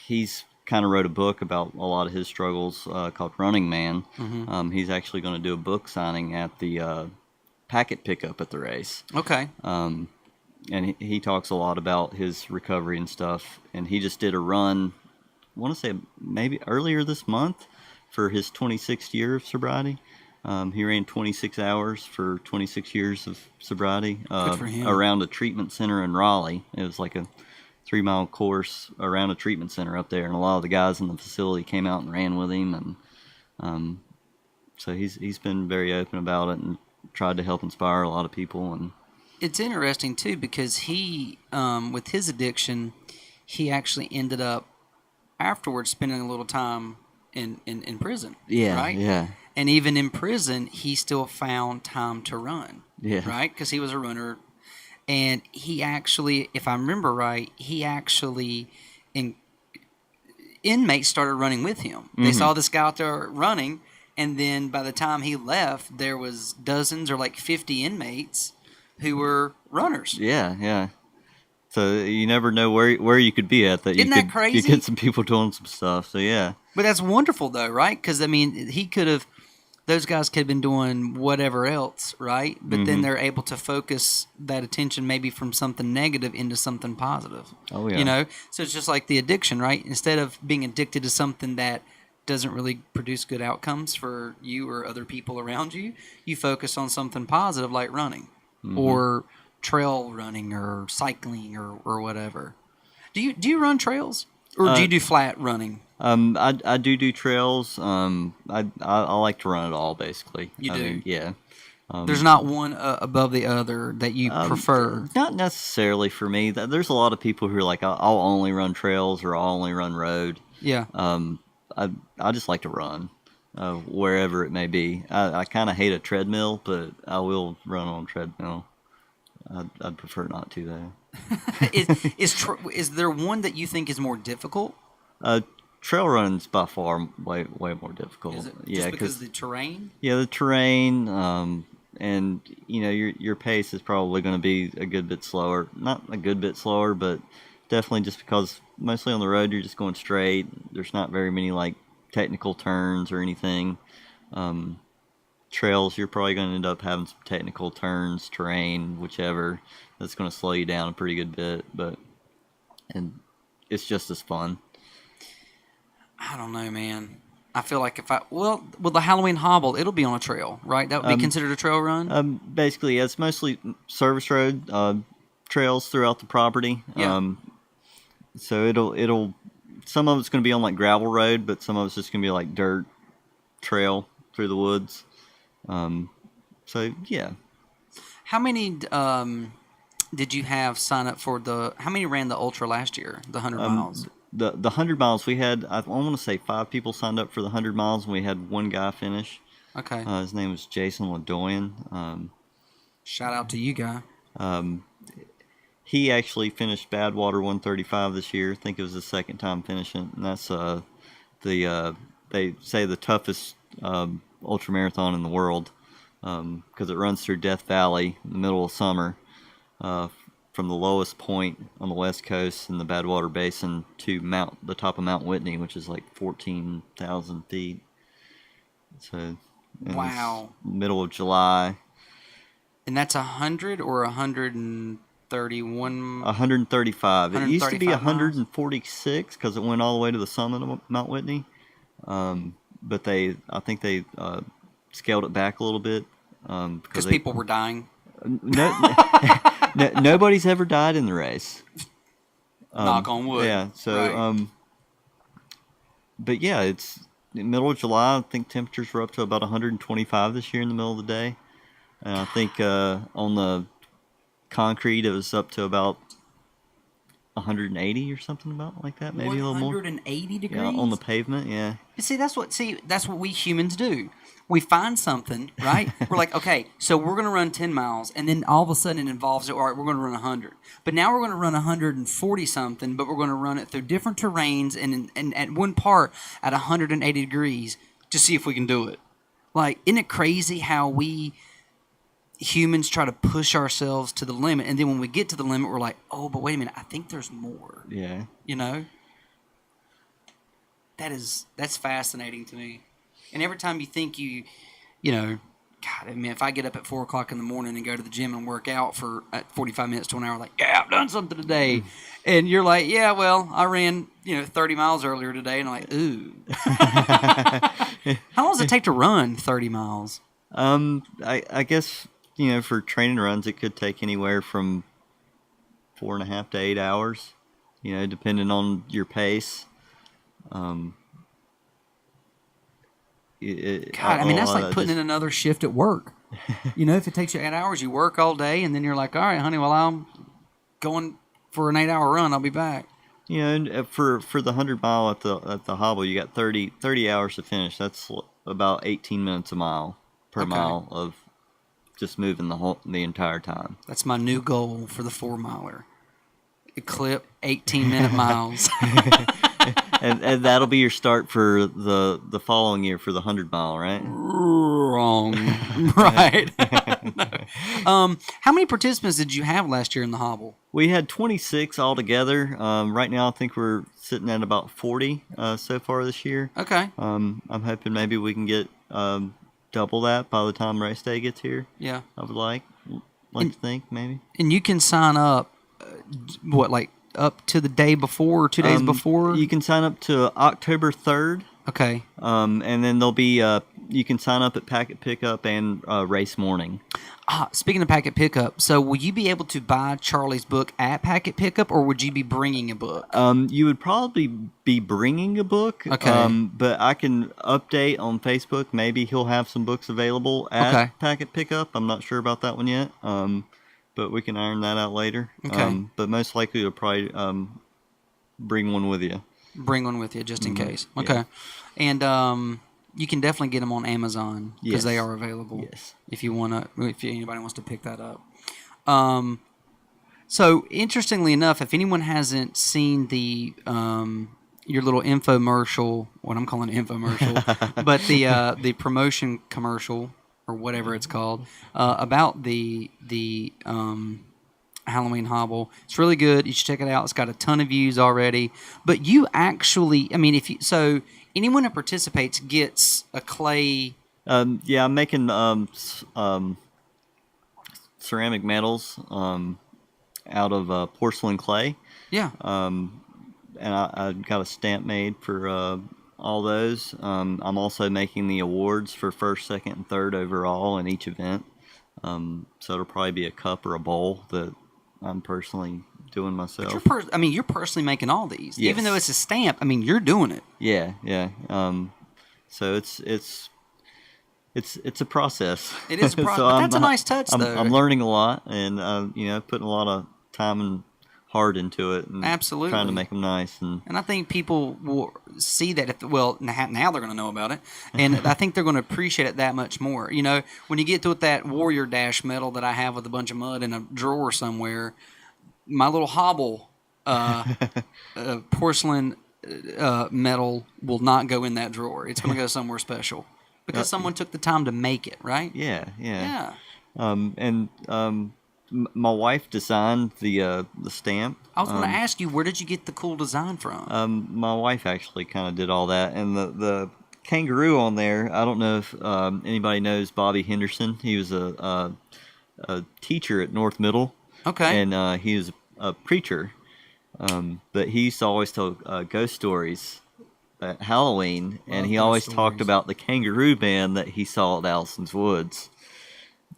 he's kind of wrote a book about a lot of his struggles called Running Man. He's actually going to do a book signing at the packet pickup at the race. Okay. And he talks a lot about his recovery and stuff. And he just did a run, I want to say maybe earlier this month, for his 26th year of sobriety. He ran 26 hours for 26 years of sobriety around a treatment center in Raleigh. It was like a 3-mile course around a treatment center up there, and a lot of the guys in the facility came out and ran with him, and so he's been very open about it and tried to help inspire a lot of people. And it's interesting too, because he with his addiction, he actually ended up afterwards spending a little time in prison. Right? Yeah. And even in prison, he still found time to run. Yeah. Right? Because he was a runner. And he actually, if I remember right, inmates started running with him. They saw this guy out there running, And then by the time he left, there was dozens or like 50 inmates who were runners. Yeah. So you never know where you could be at that. Isn't that crazy? You get some people doing some stuff. So yeah. But that's wonderful though, right? Because I mean, those guys could have been doing whatever else, right? But then they're able to focus that attention maybe from something negative into something positive. Oh yeah. You know, so it's just like the addiction, right? Instead of being addicted to something that doesn't really produce good outcomes for you or other people around you, you focus on something positive like running or trail running or cycling or whatever. Do you run trails or do you do flat running? I do trails. I like to run it all basically. You do? Mean, yeah. There's not one above the other that you prefer. Not necessarily for me. There's a lot of people who are like, I'll only run trails or I'll only run road. Yeah. I just like to run, wherever it may be. I kind of hate a treadmill, but I will run on a treadmill. I'd prefer not to though. Is there one that you think is more difficult? Trail running's by far way more difficult. Is it yeah, just because of the terrain? Yeah, the terrain, and your pace is probably going to be a good bit slower. Not a good bit slower, but definitely just because mostly on the road you're just going straight. There's not very many like technical turns or anything. Trails, you're probably going to end up having some technical turns, terrain, whichever. That's going to slow you down a pretty good bit, and it's just as fun. I don't know, man. I feel like with the Halloween Hobble, it'll be on a trail, right? That would be considered a trail run? Basically, yeah, it's mostly service road trails throughout the property. Yeah. So it'll some of it's going to be on like gravel road, but some of it's just going to be like dirt trail through the woods. So yeah. How many did you have sign up for how many ran the ultra last year, the 100 miles? The 100 miles, we had, I want to say 5 people signed up for the 100 miles, and we had one guy finish. Okay. His name was Jason LeDoyen. Shout out to you, guy. He actually finished Badwater 135 this year. I think it was his second time finishing, and that's they say the toughest ultramarathon in the world because it runs through Death Valley in the middle of summer. From the lowest point on the west coast in the Badwater Basin to the top of Mount Whitney, which is like 14,000 feet. So, wow. Middle of July. And that's 100 or 131? 135. It used to be 146 because it went all the way to the summit of Mount Whitney. But I think they scaled it back a little bit. Because people were dying? Nobody's ever died in the race. Knock on wood. Yeah. So, right. But yeah, it's in the middle of July. I think temperatures were up to about 125 this year in the middle of the day, and I think on the concrete it was up to about 180 or something about like that, maybe a little more. 180 degrees. Yeah, on the pavement. Yeah. See, that's what we humans do. We find something, right? We're like, okay, so we're going to run 10 miles, and then all of a sudden it involves, all right, we're going to run 100. But now we're going to run 140 something, but we're going to run it through different terrains and at one part at 180 degrees to see if we can do it. Like, isn't it crazy how we humans try to push ourselves to the limit, and then when we get to the limit, we're like, oh, but wait a minute, I think there's more. Yeah. You know? That's fascinating to me. And every time you think you know, God, I mean, if I get up at 4 o'clock in the morning and go to the gym and work out for 45 minutes to an hour, like, yeah, I've done something today. And you're like, yeah, well, I ran, 30 miles earlier today. And I'm like, ooh. How long does it take to run 30 miles? I guess, for training runs, it could take anywhere from 4.5 to 8 hours, depending on your pace. God, I mean, that's like putting in another shift at work. If it takes you 8 hours, you work all day, and then you're like, all right, honey, well, I'm going for an 8-hour run. I'll be back. And for the 100-mile at the Hobble, you got 30 hours to finish. That's about 18 minutes a mile per mile of just moving the entire time. That's my new goal for the 4-miler. Clip 18-minute miles. Yeah. And that'll be your start for the following year for the 100-mile, right? Wrong. Right. No. How many participants did you have last year in the Hobble? We had 26 altogether. Right now, I think we're sitting at about 40 so far this year. Okay. I'm hoping maybe we can get double that by the time race day gets here. Yeah. I would like to think maybe. And you can sign up, like up to the day before or 2 days before? You can sign up to October 3rd. Okay. And then there'll be you can sign up at Packet Pickup and race morning. Speaking of Packet Pickup, so will you be able to buy Charlie's book at Packet Pickup, or would you be bringing a book? You would probably be bringing a book. Okay. But I can update on Facebook. Maybe he'll have some books available at Packet Pickup. I'm not sure about that one yet. But we can iron that out later. Okay. But most likely you'll probably bring one with you. Bring one with you just in case. Okay. Yeah. And you can definitely get them on Amazon because they are available. Yes. If anybody wants to pick that up. So interestingly enough, if anyone hasn't seen the your little infomercial, what I'm calling an infomercial, but the promotion commercial or whatever it's called about the Halloween Hobble, it's really good. You should check it out. It's got a ton of views already. But you actually, I mean, anyone who participates gets a clay. I'm making ceramic medals out of porcelain clay. Yeah. And I got a stamp made for all those. I'm also making the awards for first, second, and third overall in each event. So it'll probably be a cup or a bowl that I'm personally doing myself. But you're personally making all these, yes. Even though it's a stamp. I mean, you're doing it. Yeah. So it's a process. It is a process. So but that's a nice touch, though. I'm learning a lot, and putting a lot of time and heart into it, and absolutely trying to make them nice. And I think people will see that. Now they're going to know about it, and I think they're going to appreciate it that much more. You know, when you get to that Warrior Dash medal that I have with a bunch of mud in a drawer somewhere, my little Hobble porcelain medal will not go in that drawer. It's going to go somewhere special because someone took the time to make it, right? Yeah. My wife designed the stamp. I was going to ask you, where did you get the cool design from? My wife actually kind of did all that, and the kangaroo on there. I don't know if anybody knows Bobby Henderson. He was a teacher at North Middle. Okay. And he was a preacher, but he used to always tell ghost stories at Halloween, and he always talked about the kangaroo band that he saw at Allison's Woods.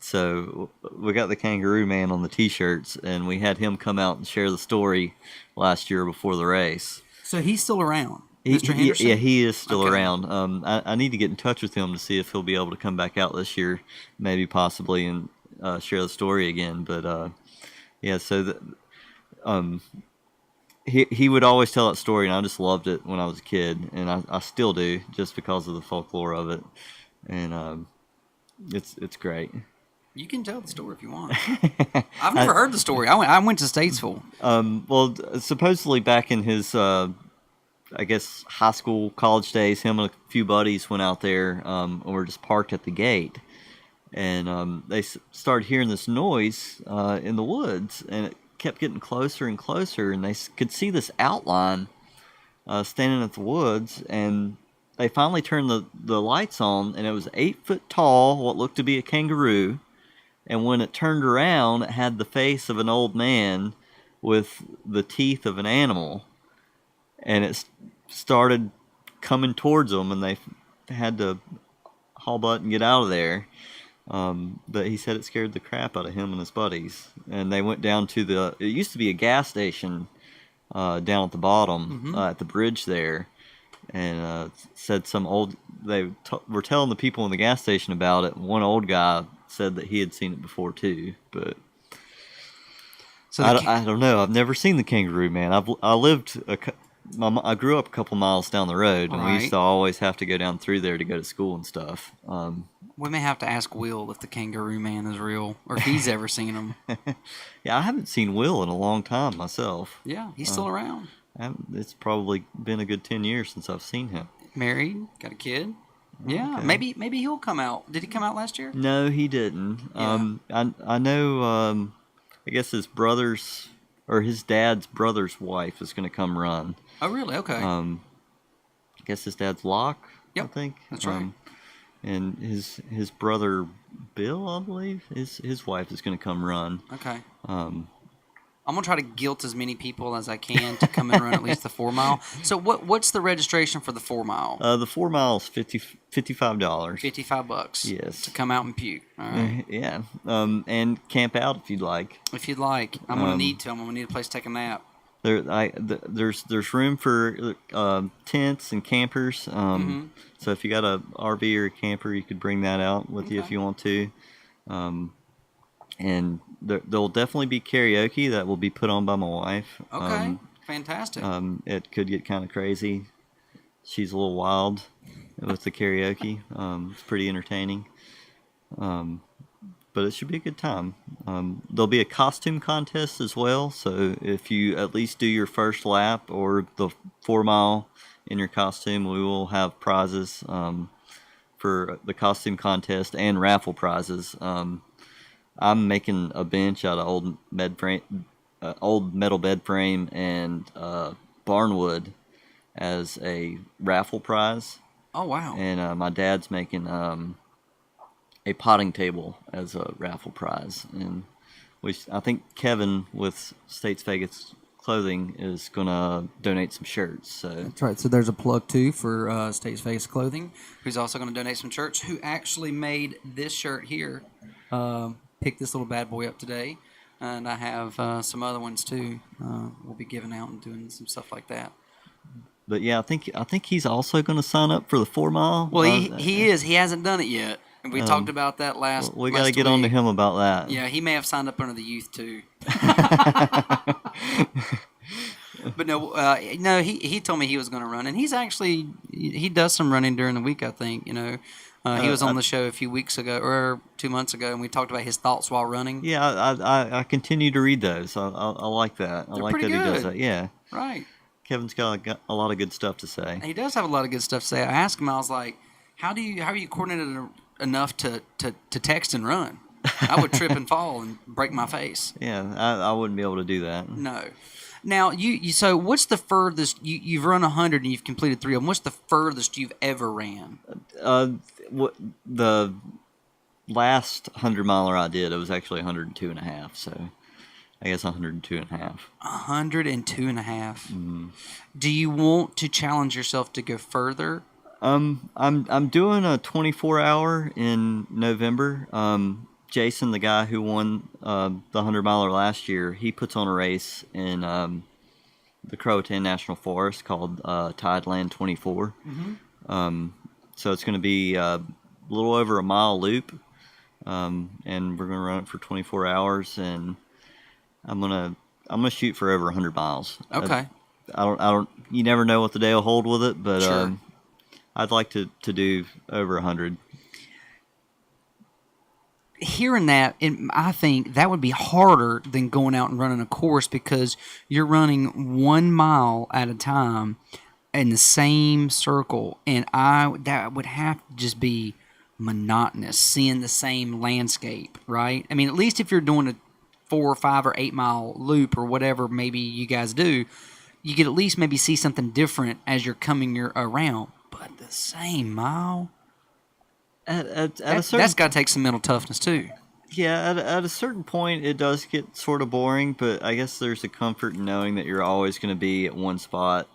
So we got the Kangaroo Man on the T-shirts, and we had him come out and share the story last year before the race. So he's still around, Mr. Henderson? Yeah, he is still around. I need to get in touch with him to see if he'll be able to come back out this year, maybe possibly, and share the story again. But he would always tell that story, and I just loved it when I was a kid, and I still do, just because of the folklore of it. And it's great. You can tell the story if you want. I've never heard the story. I went to Statesville. Well, supposedly back in his, I guess, high school, college days, him and a few buddies went out there and were just parked at the gate. And they started hearing this noise in the woods, and it kept getting closer and closer, and they could see this outline standing at the woods, and they finally turned the lights on, and it was 8 foot tall, what looked to be a kangaroo. And when it turned around, it had the face of an old man with the teeth of an animal. And it started coming towards them, and they had to haul butt and get out of there. But he said it scared the crap out of him and his buddies. And they went down to it used to be a gas station down at the bottom, at the bridge there. And said they were telling the people in the gas station about it. One old guy said that he had seen it before too, but so I don't know. I've never seen the Kangaroo Man. I grew up a couple miles down the road, and we used to always have to go down through there to go to school and stuff. We may have to ask Will if the Kangaroo Man is real, or if he's ever seen him. Yeah, I haven't seen Will in a long time myself. Yeah, he's still around. It's probably been a good 10 years since I've seen him. Married, got a kid. Yeah, Okay. maybe he'll come out. Did he come out last year? No, he didn't. Yeah. I know. I guess his brother's or his dad's brother's wife is going to come run. Oh, really? Okay. I guess his dad's Locke. Yep, I think that's right. And his brother Bill, I believe, his wife is going to come run. Okay. I'm gonna try to guilt as many people as I can to come and run at least the 4 mile. So what's the registration for the 4 mile? The 4 miles $55. $55. Yes. To come out and puke. All right. Yeah. And camp out if you'd like. If you'd like, I'm gonna need to. I'm gonna need a place to take a nap. There's room for tents and campers. So if you got a RV or a camper, you could bring that out with you if you want to. And there'll definitely be karaoke that will be put on by my wife. Okay, fantastic. It could get kind of crazy. She's a little wild with the karaoke. It's pretty entertaining. But it should be a good time. There'll be a costume contest as well. So if you at least do your first lap or the 4 mile in your costume, we will have prizes for the costume contest and raffle prizes. I'm making a bench out of old metal bed frame and barnwood as a raffle prize. Oh, wow. And my dad's making a potting table as a raffle prize. And I think Kevin with States Vegas Clothing is going to donate some shirts. So that's right. So there's a plug, too, for States Vegas Clothing, who's also going to donate some shirts, who actually made this shirt here. Picked this little bad boy up today, and I have some other ones too. We'll be giving out and doing some stuff like that. But yeah, I think he's also going to sign up for the 4 mile. Well, he is. He hasn't done it yet. We talked about that last. We got to get week. On to him about that. Yeah, he may have signed up under the youth too. But no, he told me he was going to run, and he does some running during the week. I think he was on the show a few weeks ago or 2 months ago, and we talked about his thoughts while running. Yeah, I continue to read those. I like that. I like that he does that. Yeah, right. Kevin's got a lot of good stuff to say. He does have a lot of good stuff to say. I asked him, I was like, how are you coordinated enough to text and run? I would trip and fall and break my face. Yeah, I wouldn't be able to do that. No. Now, so what's the furthest you've run 100 and you've completed 3 of them? What's the furthest you've ever ran? The last 100 miler I did, it was actually 102 and a half. So I guess 102 and a half. 102 and a half. Mm-hmm. Do you want to challenge yourself to go further? I'm doing a 24-hour in November. Jason, the guy who won the 100 miler last year, he puts on a race in the Croatan National Forest called Tideland 24. Mm-hmm. So it's going to be a little over a mile loop, and we're going to run it for 24 hours. And I'm gonna shoot for over 100 miles. Okay. I don't. You never know what the day will hold with it, but sure. I'd like to do over 100. Hearing that, I think that would be harder than going out and running a course because you're running 1 mile at a time in the same circle, and that would have to just be monotonous, seeing the same landscape, right? I mean, at least if you're doing a 4 or 5 or 8 mile loop or whatever maybe you guys do, you could at least maybe see something different as you're coming around. But the same mile... That's got to take some mental toughness too. Yeah, at a certain point, it does get sort of boring, but I guess there's a comfort in knowing that you're always going to be at one spot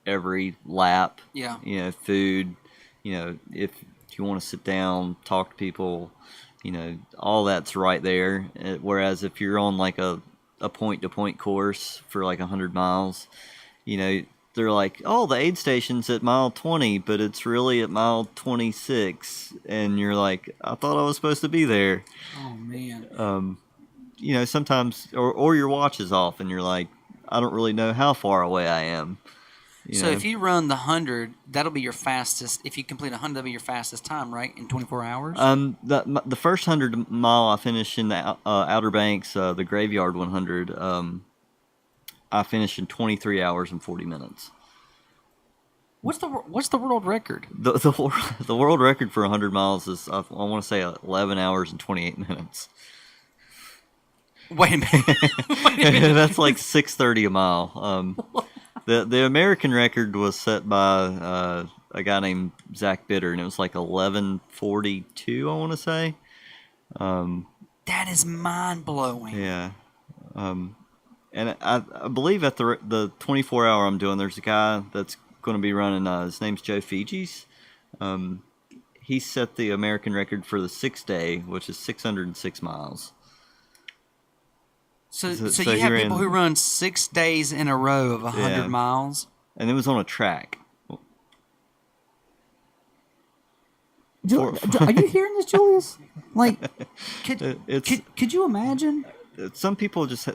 every lap. Yeah. Food, if you want to sit down, talk to people, all that's right there. Whereas if you're on like a point-to-point course for like 100 miles, they're like, oh, the aid station's at mile 20, but it's really at mile 26. And you're like, I thought I was supposed to be there. Oh, man. Sometimes, or your watch is off and you're like, I don't really know how far away I am. So if you run the 100, that'll be your fastest. If you complete 100, that'll be your fastest time, right, in 24 hours? The first 100 mile I finished in the Outer Banks, the Graveyard 100, I finished in 23 hours and 40 minutes. What's the world record? The world record for 100 miles is, I want to say, 11 hours and 28 minutes. Wait a minute. That's like 6:30 a mile. The American record was set by a guy named Zach Bitter, and it was like 11:42, I want to say. That is mind blowing. Yeah. And I believe at the 24-hour I'm doing, there's a guy that's going to be running. His name's Joe Figes. He set the American record for the 6-day, which is 606 miles. So you have people who run 6 days in a row of 100 miles? And it was on a track. Are you hearing this, Julius? Like, could you imagine? Some people just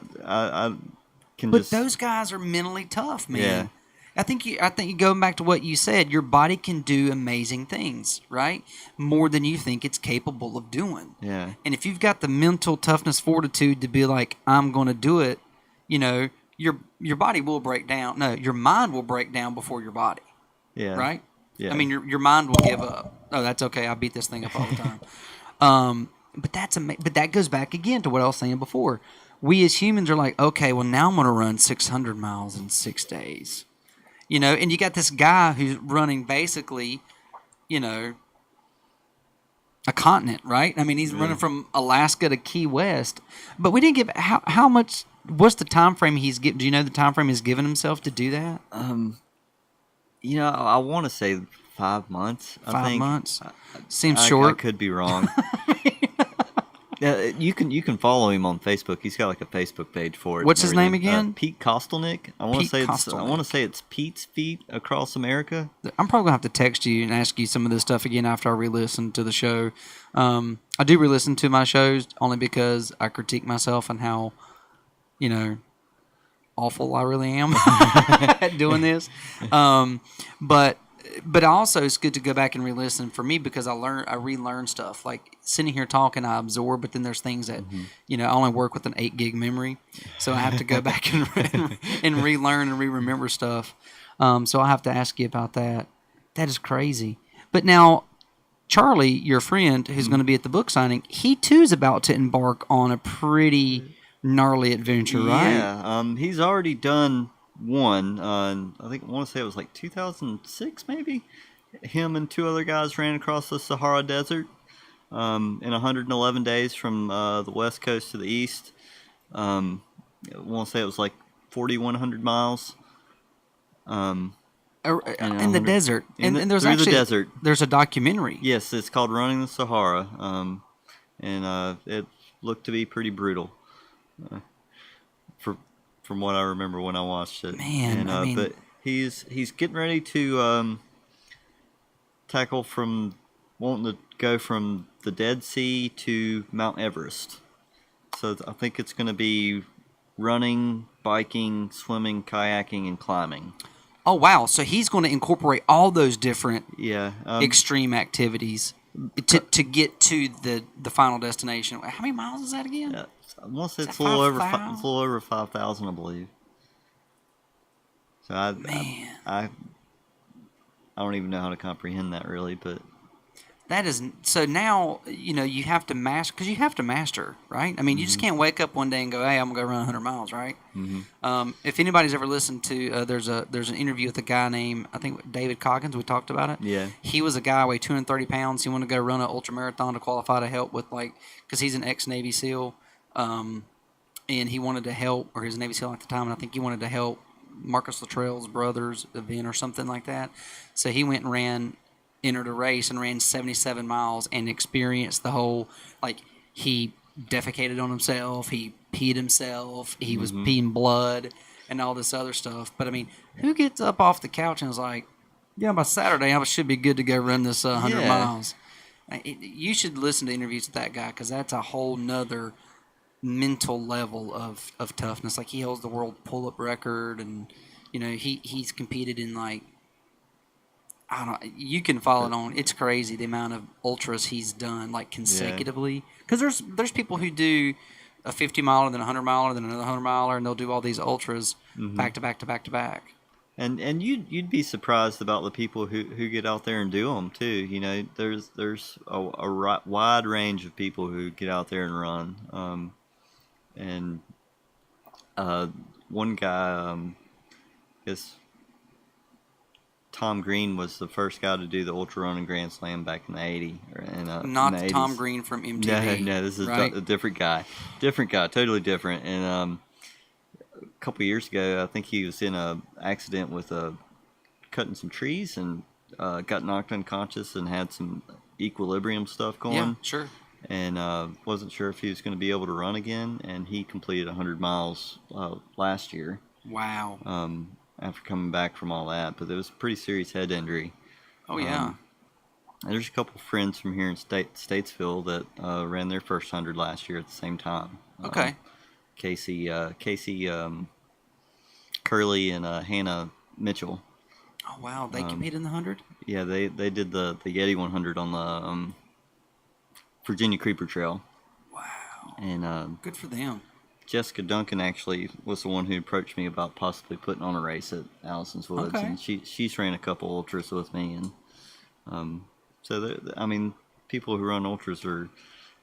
But those guys are mentally tough, man. Yeah. I think you going back to what you said, your body can do amazing things, right? More than you think it's capable of doing. Yeah. And if you've got the mental toughness, fortitude to be like, I'm going to do it, your body will break down. No, your mind will break down before your body. Yeah. Right? Yeah. I mean, your mind will give up. Oh, that's okay. I beat this thing up all the time. But that goes back again to what I was saying before. We as humans are like, okay, well, now I'm going to run 600 miles in 6 days. And you got this guy who's running basically, a continent, right? I mean, he's running from Alaska to Key West. But we didn't give how much. What's the time frame he's given? Do you know the time frame he's given himself to do that? I want to say 5 months. 5 months seems short. I could be wrong. Yeah, you can follow him on Facebook. He's got like a Facebook page for it. What's his name again? Pete Kostelnick. I want to say it's Pete's Feet Across America. I'm probably gonna have to text you and ask you some of this stuff again after I re-listen to the show. I do re-listen to my shows only because I critique myself and how, awful I really am at doing this. But also it's good to go back and re-listen for me because I relearn stuff. Like sitting here talking, I absorb, but then there's things that, I only work with an 8 gig memory. So I have to go back and relearn and re-remember stuff. So I have to ask you about that. That is crazy. But now, Charlie, your friend who's going to be at the book signing, he too is about to embark on a pretty gnarly adventure, right? Yeah. He's already done one. I want to say it was like 2006, maybe. Him and 2 other guys ran across the Sahara Desert in 111 days from the west coast to the east. I want to say it was like 4,100 miles. In the desert, and there's through actually the desert. There's a documentary. Yes, it's called Running the Sahara, and it looked to be pretty brutal. From what I remember when I watched it, man. But he's getting ready to tackle wanting to go from the Dead Sea to Mount Everest. So I think it's going to be running, biking, swimming, kayaking, and climbing. Oh wow! So he's going to incorporate all those different extreme activities to get to the final destination. How many miles is that again? Yeah. I want to say it's a little over 5,000, I believe. So I don't even know how to comprehend that really, but that is so. Now you have to master because you have to master, right? I mean, you just can't wake up one day and go, "Hey, I'm gonna go run 100 miles," right? Mm-hmm. If anybody's ever listened to, there's an interview with a guy named I think David Coggins. We talked about it. Yeah, he was a guy weighed 230 pounds. He wanted to go run an ultra marathon to qualify to help with because he's an ex-Navy SEAL. And he wanted to help, or he was a Navy SEAL at the time, and I think he wanted to help Marcus Luttrell's brother's event or something like that. So he went and entered a race and ran 77 miles and experienced the whole, he defecated on himself, he peed himself, he was peeing blood and all this other stuff. But, I mean, who gets up off the couch and is like, yeah, by Saturday I should be good to go run this 100 miles? You should listen to interviews with that guy because that's a whole nother mental level of toughness. Like he holds the world pull-up record, and he's competed in I don't know. You can follow it on. It's crazy the amount of ultras he's done consecutively. Because there's people who do a 50 miler, then a 100 miler, then another 100 miler, and they'll do all these ultras back to back to back to back. And you'd be surprised about the people who get out there and do them too. You know, there's a wide range of people who get out there and run. And one guy, I guess Tom Green was the first guy to do the ultra running Grand Slam back in the Not in the Tom 80s. Green from MTV. No, this is right? a different guy, totally different. And a couple years ago, I think he was in a accident with cutting some trees and got knocked unconscious and had some equilibrium stuff going. Yeah, sure. And wasn't sure if he was going to be able to run again. And he completed 100 miles last year. Wow. After coming back from all that, but it was a pretty serious head injury. Oh yeah. There's a couple of friends from here in Statesville that ran their first 100 last year at the same time. Okay. Casey Curley and Hannah Mitchell. Oh wow, they competed in the 100. Yeah, they did the Yeti 100 on the Virginia Creeper Trail. Wow. And good for them. Jessica Duncan actually was the one who approached me about possibly putting on a race at Allison's Woods, Okay. and she's ran a couple ultras with me, and so I mean, people who run ultras are,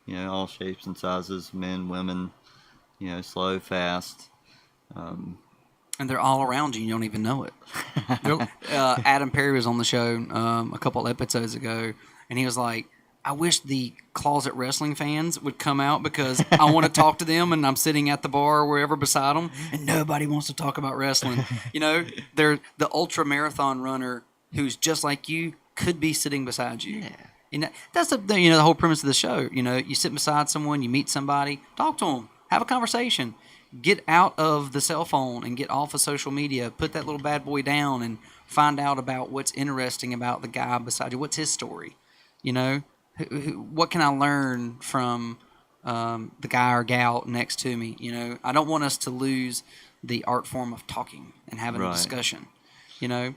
you know, all shapes and sizes, men, women, you know, slow, fast. And they're all around you, and you don't even know it. Adam Perry was on the show a couple episodes ago, and he was like, I wish the closet wrestling fans would come out because I want to talk to them, and I'm sitting at the bar or wherever beside them, and nobody wants to talk about wrestling. You know, they're the ultra marathon runner who's just like you could be sitting beside you. Yeah. And that's the whole premise of the show. You know, you sit beside someone, you meet somebody, talk to them, have a conversation, get out of the cell phone and get off of social media, put that little bad boy down and find out about what's interesting about the guy beside you. What's his story? You know, what can I learn from the guy or gal next to me? You know, I don't want us to lose the art form of talking and having a discussion. You know,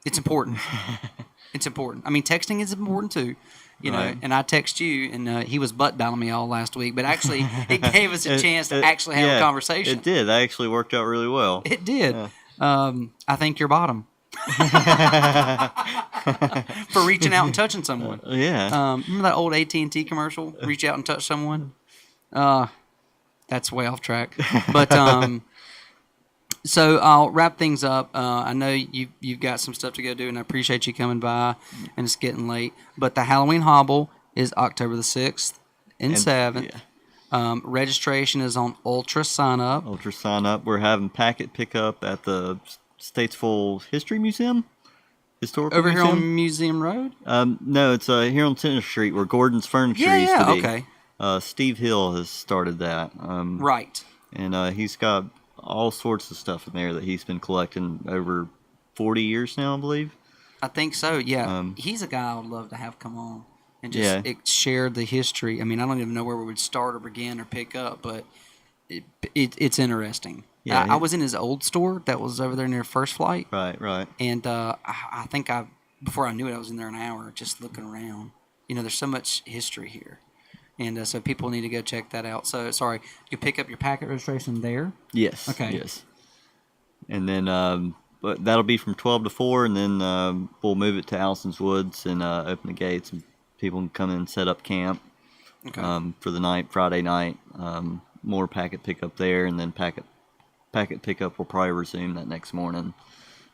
it's important. It's important. I mean, texting is important too. You know, and I text you, and he was butt dialing me all last week, but actually it gave us a chance to actually have a conversation. It did. That actually worked out really well. It did. Yeah. I think you're bottom. For reaching out and touching someone. Yeah. Remember that old AT&T commercial? Reach out and touch someone. That's way off track. But so I'll wrap things up. I know you've got some stuff to go do, and I appreciate you coming by. And it's getting late. But the Halloween Hobble is October the 6th and 7th. Yeah. Registration is on Ultra Sign Up. Ultra Sign Up. We're having packet pickup at the Statesville History Museum. Historical Over Museum. Here on Museum Road? No, it's here on Center Street where Gordon's Furniture used to be. Okay. Steve Hill has started that. Right. And he's got all sorts of stuff in there that he's been collecting over 40 years now, I believe. I think so, yeah. He's a guy I would love to have come on and just share the history. I mean, I don't even know where we would start or begin or pick up, but it's interesting. Yeah, I was in his old store that was over there near First Flight. Right. And I think before I knew it, I was in there an hour just looking around. You know, there's so much history here. And so people need to go check that out. So, sorry, you pick up your packet registration there? Yes. Okay. Yes. And then but that'll be from 12 to 4, and then we'll move it to Allison's Woods and open the gates, and people can come in and set up camp for the night, Friday night. More packet pickup there, and then packet pickup will probably resume that next morning,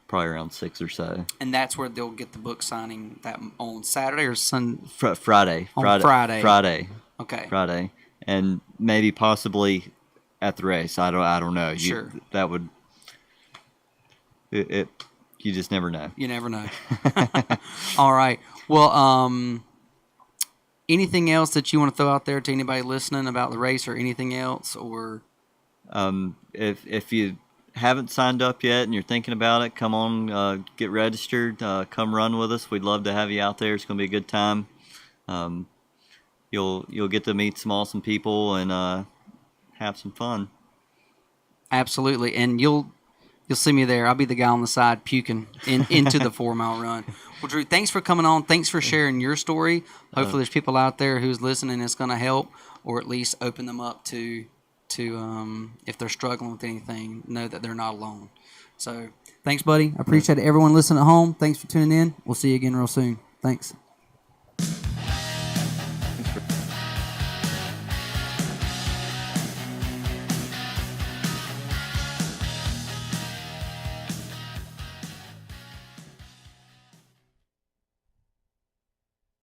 probably around 6 or so. And that's where they'll get the book signing that on Saturday or Sunday? Friday. Friday. Okay. Friday, and maybe possibly at the race. I don't know. Sure. That would. You just never know. You never know. All right. Well, anything else that you want to throw out there to anybody listening about the race, or anything else, or? If you haven't signed up yet and you're thinking about it, come on, get registered, come run with us. We'd love to have you out there. It's going to be a good time. You'll get to meet some awesome people and have some fun. Absolutely, and you'll see me there. I'll be the guy on the side puking into the 4-mile run. Well, Drew, thanks for coming on. Thanks for sharing your story. Hopefully there's people out there who's listening that's going to help. or at least open them up to if they're struggling with anything, know that they're not alone. So thanks, buddy. I appreciate it. Everyone listening at home, thanks for tuning in. We'll see you again real soon. Thanks.